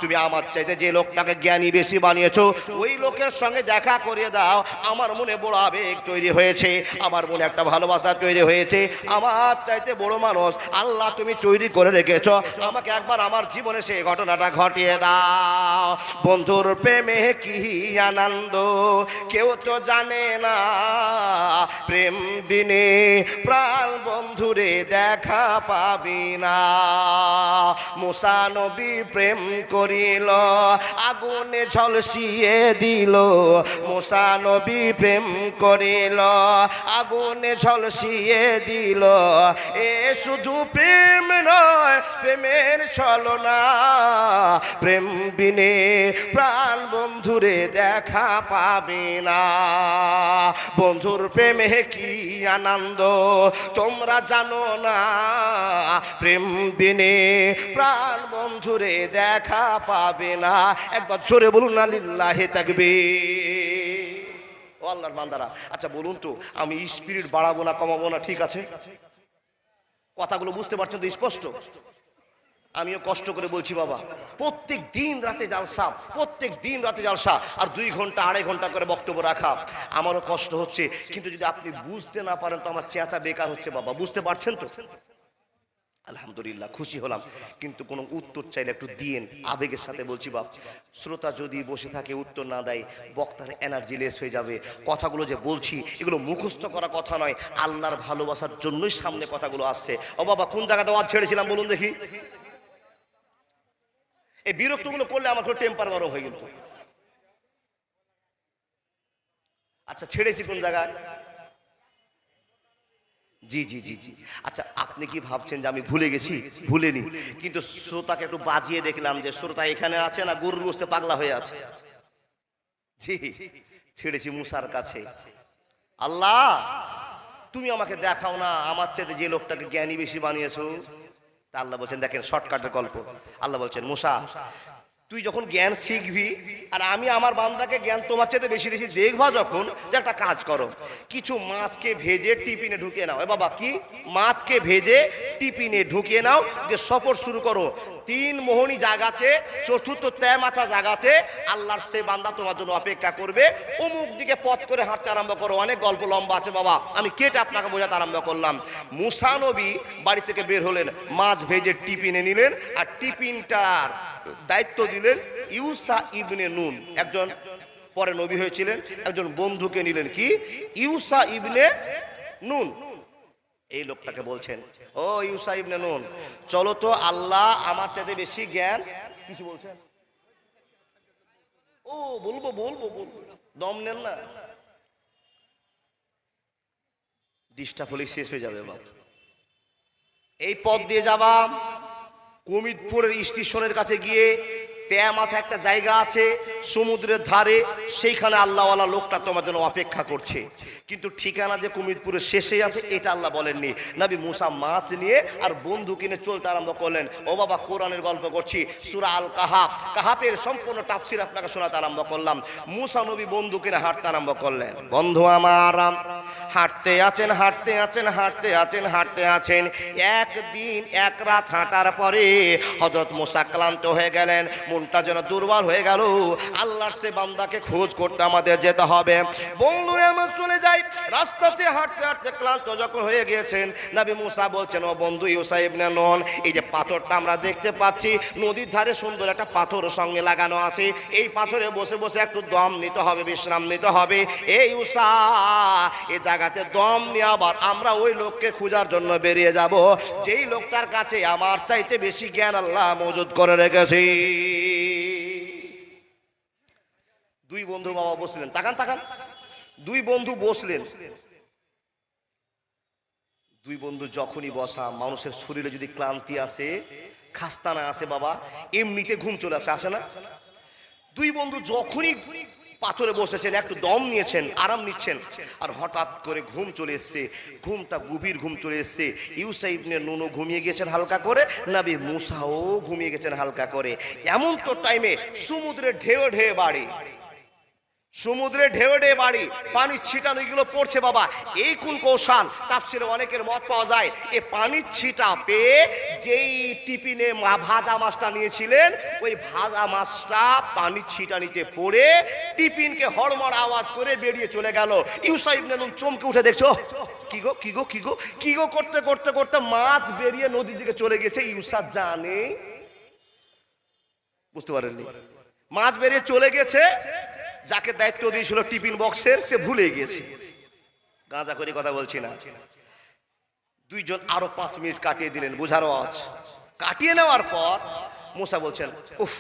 [SPEAKER 1] তুমি আমার চাইতে যে লোকটাকে জ্ঞানী বেশি বানিয়েছো ওই লোকের সঙ্গে দেখা করিয়ে দাও। আমার মনে বড় আবেগ তৈরি হয়েছে, আমার মনে একটা ভালোবাসা তৈরি হয়েছে। আমার চাইতে বড় মানুষ আল্লাহ তুমি তৈরি করে রেখেছো, আমাকে একবার আমার জীবনে সেই ঘটনাটা ঘটিয়ে দাও। বন্ধুর প্রেমে কি আনন্দ কেউ তো জানে না, প্রেম বিনে প্রাণ বন্ধুরে দেখা পাবি না। মুসা নবী প্রেম করিল, আগুনে ঝলসিয়ে দিল। মুসা নবী প্রেম করিল, আগুনে ঝলসিয়ে দিল। এ শুধু প্রেম নয়, প্রেমের ছলনা, প্রেম বিনে প্রাণ বন্ধুরে দেখা পাবে না। বন্ধুর প্রেমে কি আনন্দ তোমরা জানো না, প্রেম বিনে প্রাণ বন্ধুরে দেখা পাবে না। একবার জোরে বলুন না লিল্লাহি তাকবীর। ও আল্লাহর বান্দারা, আচ্ছা বলুন তো, আমি স্পিরিট বাড়াবো না কমাবো না, ঠিক আছে? কথাগুলো বুঝতে পারছেন তো স্পষ্ট? আমিও কষ্ট করে বলছি বাবা, প্রত্যেক দিন রাতে জালসা, প্রত্যেক দিন রাতে জালসা, আর 2 ঘন্টা 2.5 ঘন্টা করে বক্তব্য রাখা। আমারও কষ্ট হচ্ছে, কিন্তু যদি আপনি বুঝতে না পারেন তো আমার চেঁচা বেকার হচ্ছে বাবা। বুঝতে পারছেন তো? আলহামদুলিল্লাহ, খুশি হলাম। কিন্তু কোনো উত্তর চাইলে একটু দিয়েন, আবেগের সাথে বলছি বাপ। শ্রোতা যদি বসে থাকে উত্তর না দেয়, বক্তার এনার্জি লেস হয়ে যাবে। কথাগুলো যে বলছি এগুলো মুখস্থ করা কথা নয়, আল্লাহর ভালোবাসার জন্যই সামনে কথাগুলো আসছে। ও বাবা, কোন জায়গাতে ওয়াজ ছেড়েছিলাম বলুন দেখি? এই বিরক্তগুলো করলে আমার কোনো টেম্পার গরম হয়ে গেল। আচ্ছা, ছেড়েছি কোন জায়গায়? জি জি জি জি। আচ্ছা, আপনি কি ভাবছেন যে আমি ভুলে গেছি? ভুলেনি, কিন্তু শ্রোতাকে একটু বাজিয়ে দেখলাম যে শ্রোতা এখানে আছে না গরুর গোশতে পাগলা হয়ে আছে। জি, ছেড়েছি মুসার কাছে। আল্লাহ তুমি আমাকে দেখাও না আমার চাইতে যে লোকটাকে জ্ঞানী বেশি বানিয়েছো। তা আল্লাহ বলছেন, দেখেন শর্টকাটের গল্প। আল্লাহ বলছেন, মুসা তুই যখন জ্ঞান শিখবি আর আমি আমার বান্দাকে জ্ঞান তোমার চাইতে বেশি বেশি দেখবা, যখন যে একটা কাজ করো, কিছু মাছকে ভেজে টিফিনে ঢুকিয়ে নাও। এ বাবা, কি মাছকে ভেজে টিফিনে ঢুকিয়ে নাও, যে সফর শুরু করো। 3 মোহনী জায়গাতে, 4র্থ তেমাথা জায়গাতে আল্লাহর সে বান্দা তোমার জন্য অপেক্ষা করবে। অমুক দিকে পথ করে হাঁটতে আরম্ভ করো। অনেক গল্প লম্বা আছে বাবা, আমি কেটে আপনাকে বোঝাতে আরম্ভ করলাম। মুসা নবী বাড়ি থেকে বের হলেন, মাছ ভেজে টিফিনে নিলেন, আর টিফিনটার দায়িত্ব দিলেন ইউসা ইবনে নুন, একজন পরে নবী হয়েছিলেন, একজন বন্ধুকে নিলেন। কি? ইউসা ইবনে নুন। এই লোকটাকে বলছেন, ও ইউসা ইবনে নুন, চলো তো, আল্লাহ আমার চাইতে বেশি জ্ঞান। কিছু বলছেন? ও বলবো বলবো বলবো, দম নেন না, ডিস্টার্ব হলে শেষ হয়ে যাবে বাবা। এই পথ দিয়ে যাবা, কুমিরপুরের স্টেশনের কাছে গিয়ে তেমাথা একটা জায়গা আছে সমুদ্রের ধারে, সেইখানে আল্লাহওয়ালা লোকটা তোমার জন্য অপেক্ষা করছে। কিন্তু ঠিকানা যে কুমিরপুরের শেষে আছে এটা আল্লাহ বলেননি। নবী মুসা মাছ নিয়ে আর বন্ধু কিনে চলতে আরম্ভ করলেন। ও বাবা, কোরআনের গল্প করছি, সূরা আল কাহাফ, কাহাফের সম্পূর্ণ তাফসীর আপনাকে শোনাতে আরম্ভ করলাম। মুসা নবী বন্ধু কিনে হাঁটতে আরম্ভ করলেন। বন্ধু আমার হাঁটতে আছেন হাঁটতে আছেন হাঁটতে আছেন হাঁটতে আছেন, একদিন এক রাত হাঁটার পরে হযরত মুসা ক্লান্ত হয়ে গেলেন, মনটা যেন দুর্বল হয়ে গেল। আল্লাহর সে বান্দাকে খোঁজ করতে আমাদের যেতে হবে। বন্ধুরা আমরা চলে যাই, রাস্তাতে হাঁটতে হাঁটতে ক্লান্ত যখন হয়ে গিয়েছেন, নবী মুসা বলছেন, ও বন্ধু ইউসা ইবনে নুন, এই যে পাথরটা আমরা দেখতে পাচ্ছি নদীর ধারে, সুন্দর একটা পাথর সঙ্গে লাগানো আছে, এই পাথরে বসে বসে একটু দম নিতে হবে, বিশ্রাম নিতে হবে। এই ইউসা, এই জায়গাতে দম নিয়ে আবার আমরা ওই লোককে খোঁজার জন্য বেরিয়ে যাব, যেই লোকটার কাছে আমার চাইতে বেশি জ্ঞান আল্লাহ মজুদ করে রেখেছি। 2 বন্ধু বাবা বসলেন, তাকান তাকান, 2 বন্ধু বসলেন। 2 বন্ধু যখনই বসা, মানুষের শরীরে যদি ক্লান্তি আসে, খাস্তানা আসে বাবা, এমনিতে ঘুম চলে আসে, আসে না? 2 বন্ধু যখনই পাথরে বসেছেন, একটু দম নিয়েছেন, আরাম নিচ্ছেন, আর হঠাৎ করে ঘুম চলে এসছে। ঘুমটা গভীর ঘুম চলে এসছে। ইউসা ইবনে নুনও ঘুমিয়ে গেছেন হালকা করে, নবী মুসাও ঘুমিয়ে গেছেন হালকা করে। এমন তো টাইমে সমুদ্রের ঢেউ ঢেউ বাড়ে, সমুদ্রে ঢেউ ঢেউ বাড়ি, পানির ছিটানো এগুলো পড়ছে বাবা। এই কোন কৌশল? তাফসীরে অনেকের মত পাওয়া যায় এ পানির ছিটা পেয়ে যেই টিফিনে ভাজা মাছটা নিয়েছিলেন, ওই ভাজা মাছটা পানির ছিটানিতে পড়ে টিফিনকে হড়মড় আওয়াজ করে বেরিয়ে চলে গেল। ইউসা ইবনে নুন চমকে উঠে দেখছো, কি গো কি গো কি গো কি গো করতে করতে করতে মাছ বেরিয়ে নদীর দিকে চলে গেছে। ইউসা জানে, বুঝতে পারেননি, মাছ বেরিয়ে চলে গেছে। যাকে দায়িত্ব দিয়েছিল টিফিন বক্সের, সে ভুলে গেছে। গাঁজা করে কথা বলছি না। দুইজন আরো 5 মিনিট কাটিয়ে দিলেন, বুঝার আওয়াজ কাটিয়ে নেওয়ার পর মুসা বলছেন, উফ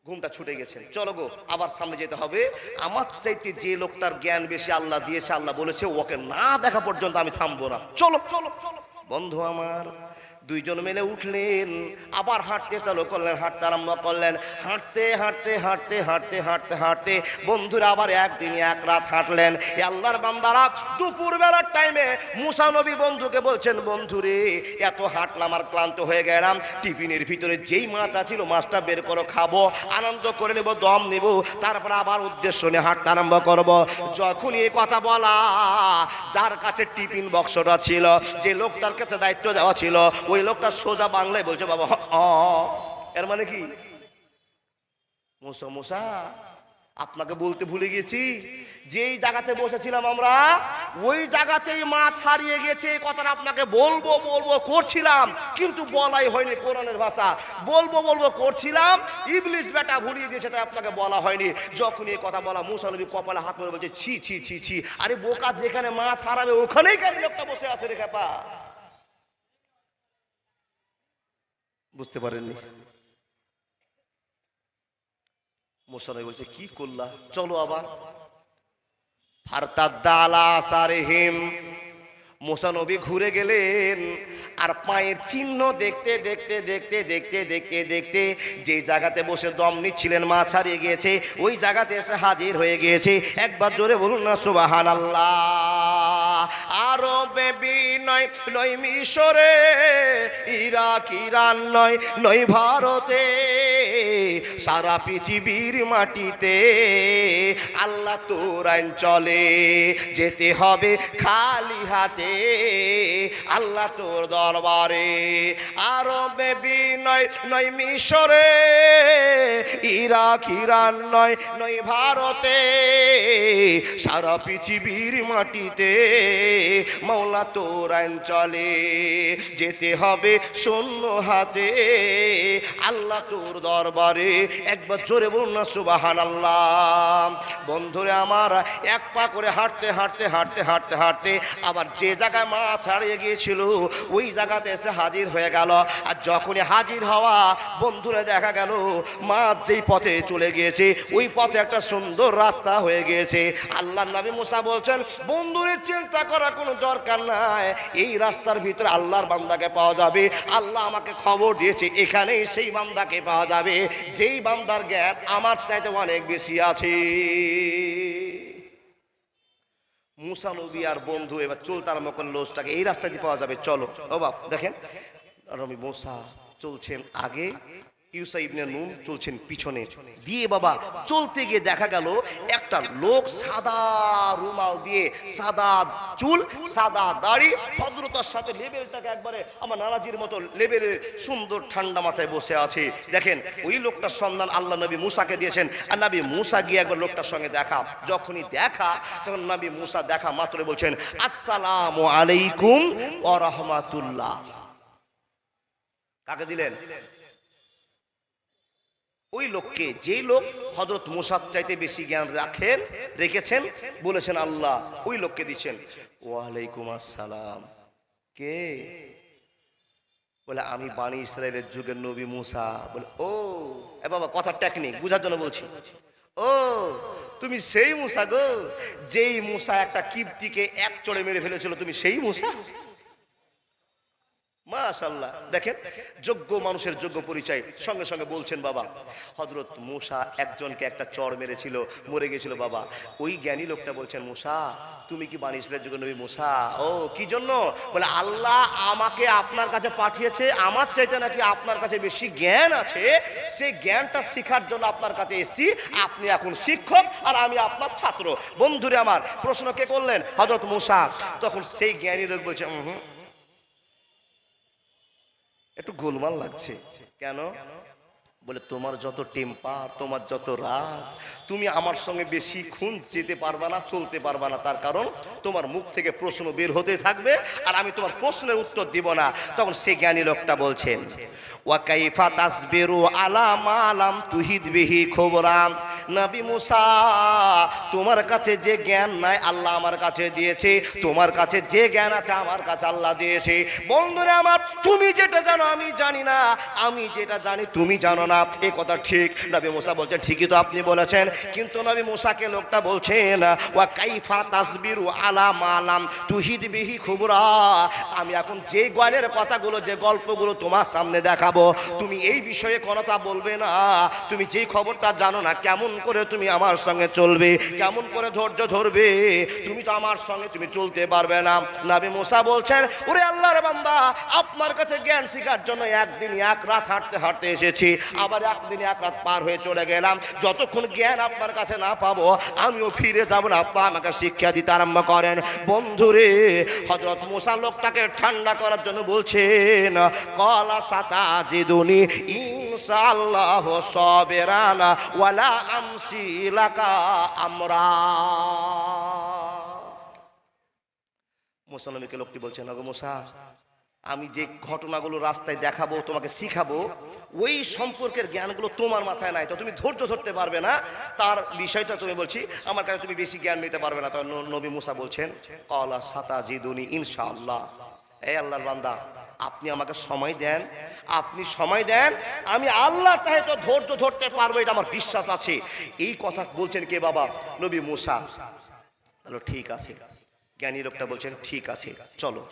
[SPEAKER 1] ঘুমটা ছুটে গেছে, চলো গো আবার সামনে যেতে হবে। আমার চাইতে যে লোকটার জ্ঞান বেশি আল্লাহ দিয়েছে, আল্লাহ বলেছে ওকে না দেখা পর্যন্ত আমি থামবো না, চলো চলো চলো। বন্ধু আমার, দুইজন মিলে উঠলেন, আবার হাঁটতে চালু করলেন, হাঁটতে আরম্ভ করলেন। হাঁটতে হাঁটতে হাঁটতে হাঁটতে হাঁটতে হাঁটতে বন্ধুরা আবার একদিন এক রাত হাঁটলেন। আল্লাহর বান্দারা দুপুর বেলার টাইমে মুসা নবী বন্ধুকে বলছেন, বন্ধুরে এত হাঁটলাম আর ক্লান্ত হয়ে গেলাম, টিফিনের ভিতরে যেই মাছ আছিল মাছটা বের করো, খাবো, আনন্দ করে নেব, দম নেব, তারপর আবার উদ্দেশ্য নিয়ে হাঁটতে আরম্ভ করব। যখন এই কথা বলা, যার কাছে টিফিন বক্সটা ছিল, যে লোকটার কাছে দায়িত্ব দেওয়া ছিল, ওই লোকটা সোজা বাংলায় বলছে, বাবা এর মানে কি? মুসা মুসা আপনাকে বলতে ভুলে গেছি, যেই জায়গাতে বসেছিলাম আমরা ওই জায়গাতেই মাছ হারিয়ে গেছে। কথাটা আপনাকে বলবো বলবো করছিলাম, কিন্তু বলাই হয়নি। কোরআনের ভাষা, বলবো বলবো করছিলাম, ইবলিস বেটা ভুলিয়ে দিয়েছে, তাই আপনাকে বলা হয়নি। যখন এই কথা বলা, মুসা নবী কপালে হাত মেরে বলছে, ছি ছি ছি ছি, আরে বোকা, যেখানে মাছ হারাবে ওখানেই কেন লোকটা বসে আছে রে খেপা? বুঝতে পারেননি? মুসা নবী বলছে, কি করলা? চলো আবার। ফারতাদ্দা আলা আসারিহিম, মুসা নবী ঘুরে গেলেন, আর পায়ের চিহ্ন দেখতে দেখতে দেখতে দেখতে দেখতে দেখতে যে জায়গাতে বসে দম নিচ্ছিলেন, মাছ হারিয়ে গিয়েছে, ওই জায়গাতে এসে হাজির হয়ে গিয়েছে। একবার জোরে বলুন না সুবহানাল্লাহ। আরবে নয় নয় মিশরে, ইরাক ইরান নয় নয় ভারতে, সারা পৃথিবীর মাটিতে আল্লাহ তোর আইন চলে, যেতে হবে খালি হাতে আল্লাহ তোর দরবারে। আরবে নয় নয় মিশরে, ইরাক ইরান নয় নয় ভারতে, সারা পৃথিবীর মাটিতে মাওলা তোর আইন চলে, যেতে হবে শূন্য হাতে আল্লাহ তোর দরবারে। একবার জোরে বলুন না সুবহানাল্লাহ। বন্ধুরে আমার, এক পা করে হাঁটতে হাঁটতে হাঁটতে হাঁটতে হাঁটতে আবার যে জায়গায় মাছ হারিয়ে গিয়েছিল ওই জায়গাতে এসে হাজির হয়ে গেল। আর যখনই হাজির হওয়া, বন্ধুরা দেখা গেল মাছ যেই পথে চলে গিয়েছে ওই পথে একটা সুন্দর রাস্তা হয়ে গিয়েছে। আল্লাহ নবী মুসা বলছেন, বন্ধুরে চিন্তা করার কোনো দরকার নাই, এই রাস্তার ভিতরে আল্লাহর বান্দাকে পাওয়া যাবে। আল্লাহ আমাকে খবর দিয়েছে এখানেই সেই বান্দাকে পাওয়া যাবে, যেই বান্দার জ্ঞান আমার চাইতে অনেক বেশি আছে। মুসা নবী আর বন্ধু এবার চলতে আরম্ভ করলেন, লোকটাকে এই রাস্তা দিয়ে পাওয়া যাবে, চলো। ও বাপ, দেখেন নবী মুসা চলছেন আগে, ইউসা ইবনে নুন চলছেন পিছনে দিয়ে। বাবা চলতে গিয়ে দেখা গেল একটা লোক সাদা রুমাল দিয়ে, সাদা চুল, সাদা দাড়ি, ভদ্রতার সাথে লেবেলটাকে একবারে আমার নানাজির মতো লেবেলে সুন্দর ঠান্ডা মাথায় বসে আছে। দেখেন ওই লোকটার সন্ধান আল্লাহ নবী মুসাকে দিয়েছেন। আর নবী মুসা গিয়ে একবার লোকটার সঙ্গে দেখা, যখনই দেখা তখন নবী মুসা দেখা মাত্র বলছেন, আসসালামু আলাইকুম ওয়া রাহমাতুল্লাহ। কাকে দিলেন? ওই লোককে, যেই লোক হযরত মুসার চাইতে বেশি জ্ঞান রেখেছেন, বলেছেন আল্লাহ, ওই লোককে দিচ্ছেন। ওয়ালাইকুম আসসালাম। কে? বলে আমি বানি ইসরায়েলের যুগের নবী মুসা। বলে ও এ বাবা, কথা টেকনিক বুঝার জন্য বলছি। ও তুমি সেই মুসা গো, যেই মুসা একটা কিবতীকে এক চড়ে মেরে ফেলেছিল, তুমি সেই মুসা? মা মাশাআল্লাহ, দেখেন যোগ্য মানুষের যোগ্য পরিচয়। সঙ্গে সঙ্গে বলছেন বাবা হযরত মূসা একজনকে একটা চড় মেরেছিল, মরে গেছিল বাবা। ওই জ্ঞানী লোকটা বলছেন, মূসা তুমি কি বনি ইসরাইলের যুগে নবী? মূসা ও কি জন্য? বলে আল্লাহ আমাকে আপনার কাছে পাঠিয়েছে, আমার চাইতে নাকি আপনার কাছে বেশি জ্ঞান আছে, সেই জ্ঞানটা শেখার জন্য আপনার কাছে এসেছি। আপনি এখন শিক্ষক আর আমি আপনার ছাত্র। বন্ধুরে আমার, প্রশ্ন কে করলেন? হযরত মূসা। তখন সেই জ্ঞানী লোক বলছে একটু গোলমাল লাগছে। কেন? বলে তোমার যত টেম্পার, তোমার যত রাগ, তুমি আমার সঙ্গে বেশিক্ষণ যেতে পারবা না, চলতে পারবা না। তার কারণ তোমার মুখ থেকে প্রশ্ন বের হতে থাকবে আর আমি তোমার প্রশ্নের উত্তর দিব না। তখন সেই জ্ঞানী লোকটা বলছেন, ওয়া কাইফা তাসবিরু আলা মা লাম তুহিদ বিহি খুবরা। নবী মূসা, তোমার কাছে যে জ্ঞান নাই আল্লাহ আমার কাছে দিয়েছে, তোমার কাছে যে জ্ঞান আছে আমার কাছে আল্লাহ দিয়েছে। বন্ধুরা আমার, তুমি যেটা জানো আমি জানি না, আমি যেটা জানি তুমি জানো না, এই কথা ঠিক। নবী মূসা বলছেন ঠিকই তো আপনি বলেছেন, কিন্তু নবী মূসাকে লোকটা বলছেন, ওয়া কাইফা তাসবিরু আলা মা লাম তুহিদ বিহি খুবরা। আমি এখন যে জ্ঞানের কথাগুলো, যে গল্পগুলো তোমার সামনে দেখাবো, তুমি এই বিষয়ে কথা বলবে না। তুমি যেই খবরটা জানো না, কেমন করে তুমি আমার সঙ্গে চলবে, কেমন করে ধৈর্য ধরবে, তুমি তো আমার সঙ্গে তুমি চলতে পারবে না। নবী মূসা বলছেন, ওরে আল্লাহর বান্দা, আপনার কাছে জ্ঞান শেখার জন্য একদিন এক রাত হাঁটতে হাঁটতে এসেছি, আবার একদিন এক রাত পার হয়ে চলে গেলাম। যতক্ষণ জ্ঞান আপনার কাছে না পাবো আমিও ফিরে যাব না, আপনি আমাকে শিক্ষা দিতে আরম্ভ করেন। বন্ধুরে, হযরত মূসা লোকটাকে ঠান্ডা করার জন্য বলছেন, ক্বালা সাতাজিদুনি ইনশাআল্লাহু সাবিরানা ওয়ালা আমসি লাকা আমরা। মূসা নবীকে লোকটি বলছেন, ওগো মূসা, আমি যে ঘটনাগুলো রাস্তায় দেখাবো, তোমাকে শিখাবো, ওই সম্পর্কের জ্ঞানগুলো তোমার মাথায় নাই, তো তুমি ধৈর্য ধরতে পারবে না। তার বিষয়টা তুমি বলছি, আমার কাছে তুমি বেশি জ্ঞান নিতে পারবে না। তো নবী মূসা বলছেন, ক্বালা সাতাজিদুনি ইনশাআল্লাহ। এই আল্লাহর বান্দা, আপনি আমাকে সময় দেন, আপনি সময় দেন, আমি আল্লাহ চাহে তো ধৈর্য ধরতে পারবো, এটা আমার বিশ্বাস আছে। এই কথা বলছেন কে বাবা? নবী মূসা। বলো ঠিক আছে। জ্ঞানী লোকটা বলছেন ঠিক আছে চলো।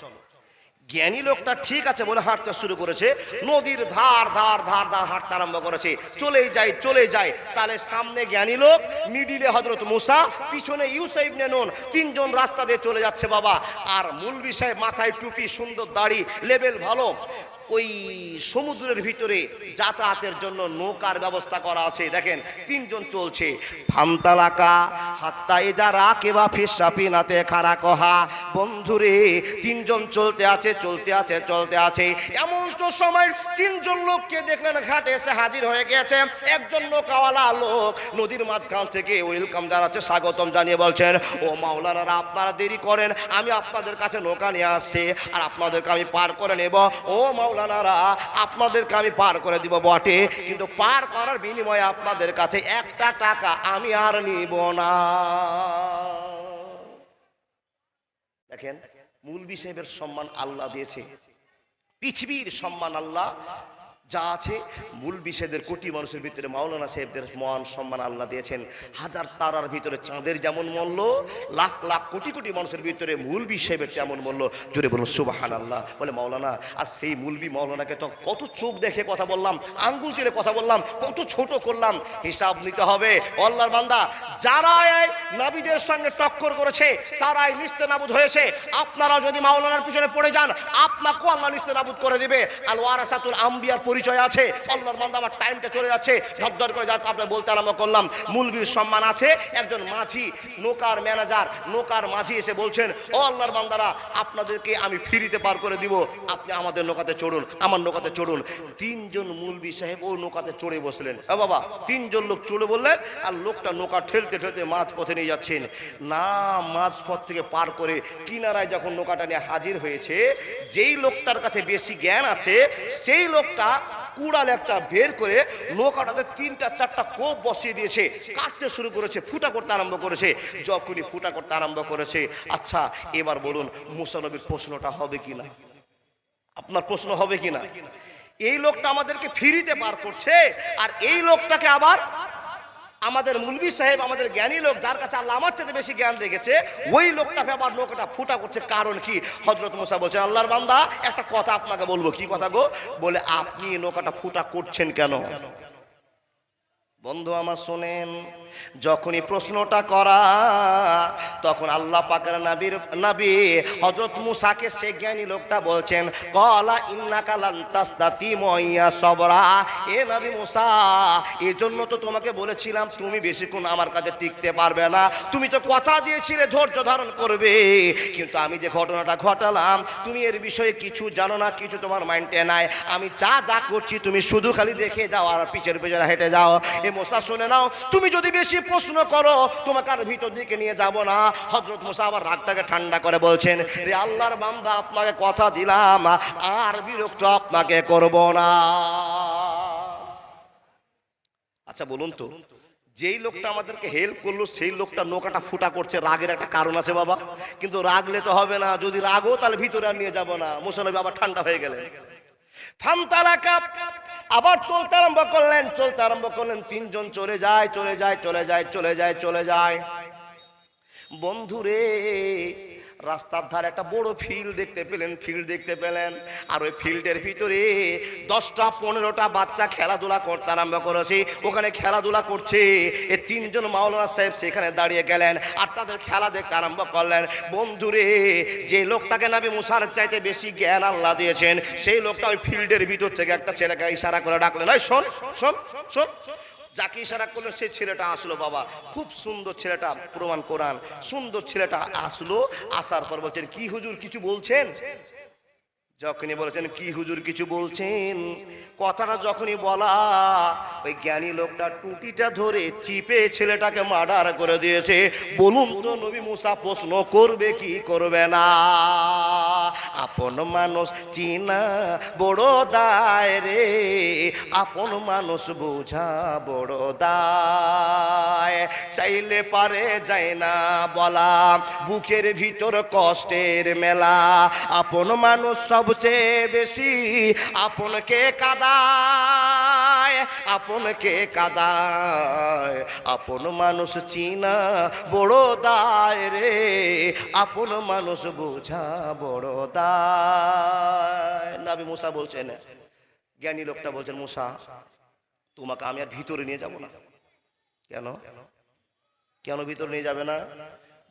[SPEAKER 1] জ্ঞানী লোকটা ঠিক আছে বলে হাঁটতে শুরু করেছে, নদীর ধার ধার ধার ধার হাঁটতে আরম্ভ করেছে। চলেই যায় চলে যায়। তাহলে সামনে জ্ঞানী লোক, মিডিলে হযরত মূসা, পিছনে ইউসা ইবনে নুন, তিনজন রাস্তা দিয়ে চলে যাচ্ছে বাবা। আর মূলবি সাহেব মাথায় টুপি, সুন্দর দাড়ি, লেভেল ভালো। ওই সমুদ্রের ভিতরে যাতায়াতের জন্য নৌকার ব্যবস্থা করা আছে। দেখেন তিনজন চলছে। ফান্তালাকা হাত্তা ইজারা কেবা ফিসাপিনাতে খারা কহা। বন্ধুরে, তিনজন চলতে আছে চলতে আছে চলতে আছে। এমন তো সময় তিনজন লোককে দেখলেন ঘাটে এসে হাজির হয়ে গেছে। একজন নৌকাওয়ালা লোক নদীর মাঝখান থেকে ওয়েলকাম জানাচ্ছে, স্বাগতম জানিয়ে বলছেন, ও মাওলানারা আপনারা দেরি করেন, আমি আপনাদের কাছে নৌকা নিয়ে আসছি আর আপনাদেরকে আমি পার করে নেব। ও মাওলানারা, আপনাদেরকে আমি পার করে দিব বটে, কিন্তু পার করার বিনিময়ে আপনাদের কাছে একটা টাকা আমি আর নিব না। দেখেন মৌলভী সাহেবের সম্মান আল্লাহ দিয়েছে, পৃথিবীর সম্মান আল্লাহ যা আছে, মৌলভী সাহেবদের কোটি মানুষের ভিতরে মাওলানা সাহেবদের মহান সম্মান আল্লাহ দিয়েছেন। হাজার তারার ভিতরে চাঁদের যেমন মূল্য, লাখ লাখ কোটি কোটি মানুষের ভিতরে মৌলভী সাহেবের তেমন মূল্য। জোরে বলুন সুবহানাল্লাহ। বলে মাওলানা, আর সেই মৌলভী মাওলানাকে তো কত চোখ দেখে কথা বললাম, আঙ্গুল তুলে কথা বললাম, কত ছোট করলাম, হিসাব নিতে হবে। আল্লাহর বান্দা, যারা নবীদের সঙ্গে টক্কর করেছে তারাই নিস্তেনাবুদ হয়েছে। আপনারা যদি মাওলানার পিছনে পড়ে যান, আপনাকেও আল্লাহ নিস্তেনাবুদ করে দিবে। আল ওয়ারাসাতুল আম্বিয়ার পরিচয় আছে। আল্লাহর বান্দা, আমার টাইমটা চলে যাচ্ছে, ধরধর করে যাতে আপনি বলতে আরম্ভ করলাম। মৌলভীর সম্মান আছে। একজন মাঝি, নৌকার ম্যানেজার, নৌকার মাঝি এসে বলছেন, ও আল্লাহর বান্দারা, আপনাদেরকে আমি ফ্রিতে পার করে দিব, আপনি আমাদের নৌকাতে চড়ুন, আমার নৌকাতে চড়ুন। তিনজন মৌলভী সাহেব ও নৌকাতে চড়ে বসলেন। ও বাবা, তিনজন লোক চড়ে বললেন, আর লোকটা নৌকা ঠেলতে ঠেলতে মাঝ পথে নিয়ে যাচ্ছেন। না, মাঝ পথ থেকে পার করে কিনারায় যখন নৌকাটা নিয়ে হাজির হয়েছে, যেই লোকটার কাছে বেশি জ্ঞান আছে সেই লোকটা কুড়াল একটা বের করে নৌকাটাতে 3-4টা কোপ বসিয়ে দিয়েছে, কাটতে শুরু করেছে, ফুটা করতে আরম্ভ করেছে। যখনই ফুটা করতে আরম্ভ করেছে, আচ্ছা এবার বলুন মুসা নবীর প্রশ্নটা হবে কিনা? আপনার প্রশ্ন হবে কিনা? এই লোকটা আমাদেরকে ফ্রিতে পার করছে, আর এই লোকটাকে আবার আমাদের মুলবি সাহেব, আমাদের জ্ঞানী লোক, যার কাছে আল্লাহ আমার চেয়ে বেশি জ্ঞান রেখেছে, ওই লোকটা আবার নৌকাটা ফুটা করছে। কারণ কি? হযরত মুসা বলছেন, আল্লাহর বান্দা একটা কথা আপনাকে বলবো। কি কথা গো? বলে, আপনি নৌকাটা ফুটা করছেন কেন? বন্ধু আমার শোনেন, যখনই প্রশ্নটা করা, তখন আল্লাহ পাকের নবী হযরত মুসাকে সে জ্ঞানী লোকটা বলছেন, ক্বালা ইন্নাকা লান তাসতাতিমা সাবরা। এ নবী মুসা, এজন্য তো তোমাকে বলেছিলাম তুমি বেশিক্ষণ আমার কাছে টিকতে পারবে না। তুমি তো কথা দিয়েছিলে ধৈর্য ধারণ করবে, কিন্তু আমি যে ঘটনাটা ঘটালাম তুমি এর বিষয়ে কিছু জানো না, কিছু তোমার মাইন্ডে নাই। আমি যা যা করছি তুমি শুধু খালি দেখে যাও আর পিছের পিছনে হেঁটে যাও। এ মুসা শুনে নাও, তুমি যদি বেশি প্রশ্ন করো তোমাকে আর ভিতর দিকে নিয়ে যাব না। হযরত মুসা আবার রাগটাকে ঠান্ডা করে বলছেন, রে আল্লাহর বান্দা, আপনাকে কথা দিলাম আর বিরক্ত আপনাকে করব না। আচ্ছা বলুন তো, যেই লোকটা আমাদেরকে হেল্প করলো সেই লোকটা নৌকাটা ফুটা করছে, রাগের একটা কারণ আছে বাবা। কিন্তু রাগলে তো হবে না, যদি রাগও তাহলে ভিতরে আর নিয়ে যাব না। মুসা নবী আবার ঠান্ডা হয়ে গেলেন। ফামতালাকা, আবার চলতে আরম্ভ করলেন। তিনজন চলে যায়। বন্ধুরে, রাস্তার ধারে একটা বড় ফিল্ড দেখতে পেলেন। আর ওই ফিল্ডের ভিতরে 10টা 15টা বাচ্চা খেলাধুলা করতে আরম্ভ করেছে। ওখানে খেলাধুলা করছে। এই তিনজন মাওলানা সাহেব সেখানে দাঁড়িয়ে গেলেন আর তাদের খেলা দেখতে আরম্ভ করলেন। বন্ধুরে, যে লোকটাকে নবী মুসার চাইতে বেশি জ্ঞান আল্লাহ দিয়েছেন, সেই লোকটা ওই ফিল্ডের ভিতর থেকে একটা ছেলেকে ইশারা করে ডাকলেন, এই শোন শোন শোন। যাকে ইশারা করলো সেই ছেলেটা আসলো বাবা, খুব সুন্দর ছেলেটা, প্রমাণ কোরআন, সুন্দর ছেলেটা আসলো। আসার পর বলছেন, কি হুজুর কিছু বলছেন? যখনই বলেছেন কি হুজুর কিছু বলছেন, কথাটা যখনই বলা, ওই জ্ঞানী লোকটা টুটিটা ধরে চিপে ছেলেটাকে মার্ডার করে দিয়েছে। বলুন তো নবী মুসা প্রশ্ন করবে কি করবে না? আপন মানুষ চিনা বড় দায় রে, আপন মানুষ বোঝা বড় দায়। চাইলে পারে যায় না বলা, বুকের ভিতর কষ্টের মেলা। আপন মানুষ সবচেয়ে বেশি আপনকে কাঁদায়, আপন মানুষ চিনা বড় দায় রে, আপন মানুষ বোঝা বড় দায়। নবী মুসা বলছেন, জ্ঞানী লোকটা বলছেন, মুসা তোমাকে আমি আর ভিতরে নিয়ে যাব না। কেন ভিতরে নিয়ে যাবে না?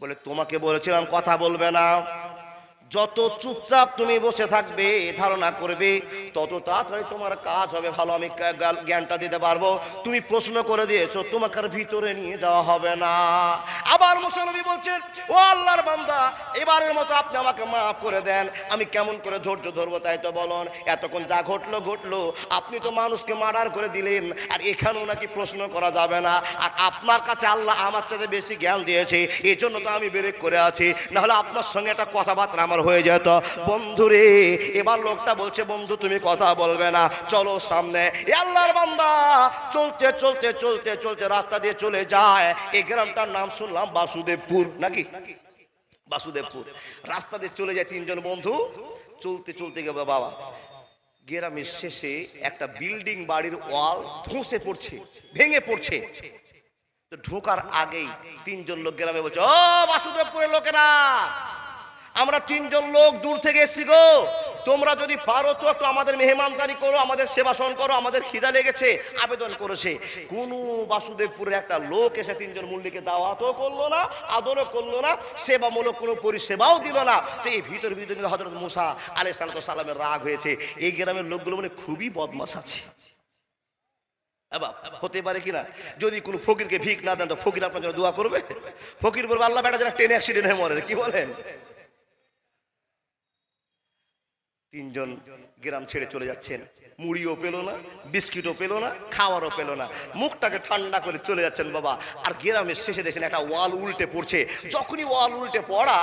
[SPEAKER 1] বলে, তোমাকে বলেছিলাম কথা বলবে না। যত চুপচাপ তুমি বসে থাকবে, ধারণা করবে, তত তাড়াতাড়ি তোমার কাজ হবে ভালো, আমি জ্ঞানটা দিতে পারবো। তুমি প্রশ্ন করে দিয়েছো, তোমাকে আর ভিতরে নিয়ে যাওয়া হবে না। আবার মুসা নবী বলছেন, ও আল্লাহর বান্দা, এবারের মতো আপনি আমাকে মাফ করে দেন। আমি কেমন করে ধৈর্য ধরবো তাই তো বলুন। এতক্ষণ যা ঘটলো, আপনি তো মানুষকে মার্ডার করে দিলেন, আর এখানেও নাকি প্রশ্ন করা যাবে না। আর আপনার কাছে আল্লাহ আমার থেকে বেশি জ্ঞান দিয়েছে, এই জন্য তো আমি ব্রেক করে আছি, নাহলে আপনার সঙ্গে একটা কথাবার্তা আমার হয়ে যেত। বন্ধুরে, এবার লোকটা বলছে, বন্ধু তুমি কথা বলবে না, চলো সামনে। আল্লাহর বান্দা চলতে রাস্তা দিয়ে চলে যায়। এই গ্রামটার নাম শুনলাম বাসুদেবপুর, নাকি বাসুদেবপুর। রাস্তা দিয়ে চলে যায় তিনজন বন্ধু। চলতে গেবে বাবা, গ্রামের শেষে একটা বিল্ডিং, বাড়ির ওয়াল ধসে পড়ছে, ভেঙে পড়ছে। ঢোকার আগেই তিনজন লোক গ্রামে বলছে, ও বাসুদেবপুরের লোকেরা, আমরা তিনজন লোক দূর থেকে এসেছি গো, তোমরা যদি পারো তো একটু আমাদের মেহমানদারি করো, আমাদের সেবা শোন করো, আমাদের খিদা লেগেছে। আবেদন করেছে। কোন বাসুদেবপুরের একটা লোক এসে তিনজন মুল্লিকে দাওয়াতও করলো না, আদরও করলো না, সেবামূলক কোনো পরিষেবাও দিল না। তো এই ভিতর হযরত মুসা আলাইহিস সালামের রাগ হয়েছে। এই গ্রামের লোকগুলো মানে খুবই বদমাশ আছে। হতে পারে কিনা, যদি কোনো ফকিরকে ভিক না দেন তো ফকির আপনার জন্য দোয়া করবে? ফকির বলবে, আল্লাহ বেটা যেন ট্রেন অ্যাক্সিডেন্ট হয়ে মরে। কি বলেন? তিনজন গ্রাম ছেড়ে চলে যাচ্ছেন। মুড়িও পেল না, বিস্কিটও পেল না, খাওয়ারও পেল না, মুখটাকে ঠান্ডা করে চলে যাচ্ছেন বাবা। আর গ্রামের শেষে দেখছেন একটা ওয়াল উল্টে পড়ছে। যখনই ওয়াল উল্টে পড়া,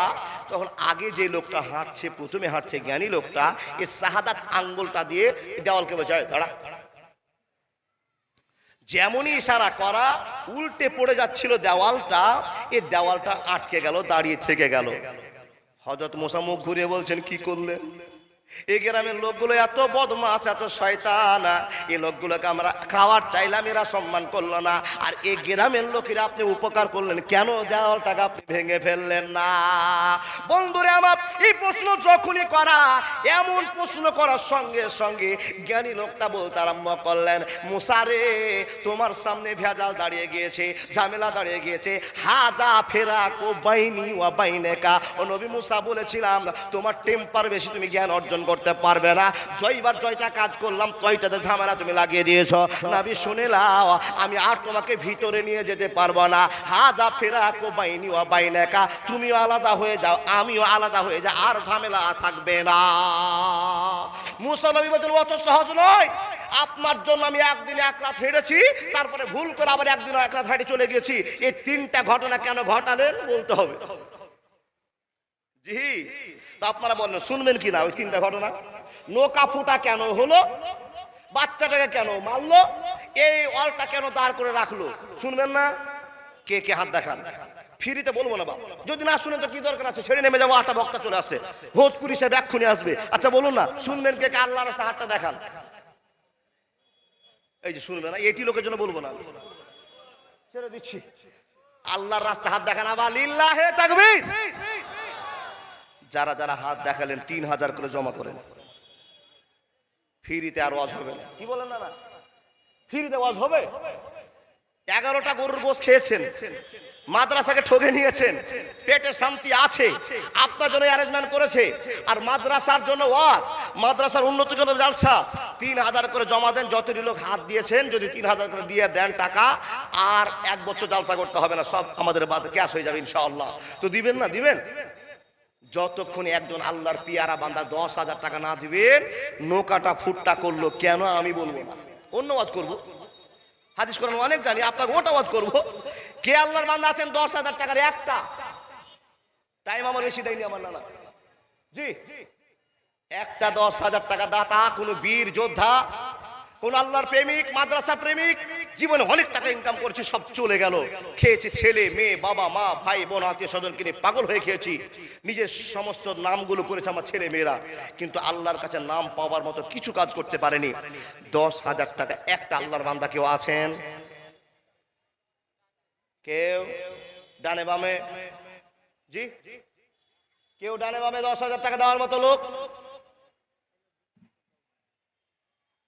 [SPEAKER 1] তখন আগে যে লোকটা হাঁটছে, প্রথমে হাঁটছে জ্ঞানী লোকটা, এই শাহাদাত আঙ্গুলটা দিয়ে দেওয়ালকে বোঝায়, দাঁড়া। যেমনই ইশারা করা, উল্টে পড়ে যাচ্ছিল দেওয়ালটা, এই দেওয়ালটা আটকে গেল, দাঁড়িয়ে থেকে গেল। হযরত মুসা মুখ ঘুরিয়ে বলছেন, কি করলেন? এই গ্রামের লোকগুলো এত বদমাশ, এত শয়তান, এই লোকগুলোকে আমরা খাওয়ার চাইলাম, এরা সম্মান করলো না। আর এই গ্রামের লোকেরা আপনি উপকার করলেন, কেন দেওয়ালটাকে আপনি ভেঙে ফেললেন না? বন্ধুরে আমার, এই প্রশ্ন যখনই করা, এমন প্রশ্ন করার সঙ্গে সঙ্গে জ্ঞানী লোকটা বলতে আরম্ভ করলেন, মুসা রে, তোমার সামনে ভেজাল দাঁড়িয়ে গিয়েছে, ঝামেলা দাঁড়িয়ে গিয়েছে, হাজা ফেরা কো বাইনি ওয়া বাইনেকা। ও নবী মুসা বলেছিলাম তোমার টেম্পার বেশি, তুমি জ্ঞান অর্জন করতে পারবে না। জয়বার জয়টা কাজ করলাম, তয়টাতে ঝামেলা তুমি লাগিয়ে দিয়েছো। নবী শুনে লাও, আমি আর তোমাকে ভিতরে নিয়ে যেতে পারবো না। হাজা ফেরা কো বাইনি ওয়া বাইনেকা, তুমিও আলাদা হয়ে যাও, আমিও আলাদা হয়ে যাও, আর ঝামেলা থাকবে না। মুসা নবী বলছেন অত সহজ নয়। আপনার জন্য আমি একদিন এক রাত হেঁটেছি, তারপরে ভুল করে আবার একদিন এক রাত হেঁটে চলে গেছি। এই তিনটা ঘটনা কেন ঘটালেন বলতে হবে। জি, তা আপনারা বলেন শুনবেন কি না? ওই তিনটা ঘটনা, নৌকা ফুটা কেন হলো, বাচ্চাটাকে কেন মারলো, এই অলটা কেন দাঁড় করে রাখলো, শুনবেন না? কে কে হাত দেখান? ফ্রিতে বলবো না বাবা, যদি না শুনেন তো কি দরকার আছে, ছেড়ে নেমে যাবো, 8টা বক্তা চলে আসছে, ভোজপুরি সাহেব এক্ষুনি আসবে। আচ্ছা বলুন না, শুনবেন কে কে? আল্লাহর রাস্তা হাতটা দেখান। এই যে শুনবে না, এটি লোকের জন্য বলবো না, ছেড়ে দিচ্ছি। আল্লাহর রাস্তা হাত দেখান, আবার লিল্লাহে তাকবীর। যারা যারা হাত দেখালেন 3000 করে জমা করেন, ফ্রিতে আর ওয়াজ হবে না। কি বলেন না? না, ফ্রিতে ওয়াজ হবে। 11টা গরুর গোশত খেয়েছেন, মাদ্রাসাকে ঠকে নিয়েছেন, পেটে শান্তি আছে, আপনার জন্য অ্যারেঞ্জমেন্ট করেছে। আর মাদ্রাসার জন্য ওয়াজ, মাদ্রাসার উন্নতির জন্য জালসা। 3000 করে জমা দেন, যতটি লোক হাত দিয়েছেন, যদি 3000 করে দিয়ে দেন টাকা, আর 1 বছর জালসা করতে হবে না, সব আমাদের বাদ ক্যাশ হয়ে যাবে ইনশাআল্লাহ। তো দিবেন না? দিবেন। যতক্ষণ একজন আল্লাহর পিয়ারা বান্দা 10,000 টাকা না দিবেন, নৌকাটা ফুটটা করলো কেন আমি বলবো না, অন্য ওয়াজ করবো। হাদিস কোরআন অনেক জানি, আপনাকে ওটা ওয়াজ করবো। কে আল্লাহর বান্দা আছেন 10,000 টাকার একটা? টাইম আমার বেশি দেয়নি আমার নানা জি। একটা 10,000 টাকা দাতা, কোন বীর যোদ্ধা, কোন আল্লাহর প্রেমিক, মাদ্রাসা প্রেমিক, জীবনে অনেক টাকা ইনকাম করছে, সব চলে গেল। খেয়েছে ছেলে মেয়ে, বাবা মা, ভাই বোন, আত্মীয় স্বজন কিনে পাগল হয়ে খেয়েছি। নিজের সমস্ত নামগুলো করেছে আমার ছেলে মেয়েরা, কিন্তু আল্লাহর কাছে নাম পাওয়ার মতো কিছু কাজ করতে পারেনি। 10,000 টাকা একটা আল্লাহর বান্দা কেউ আছেন? কেউ? ডানে বামে? জি, কেউ ডানে বামে 10,000 টাকা দেওয়ার মতো লোক?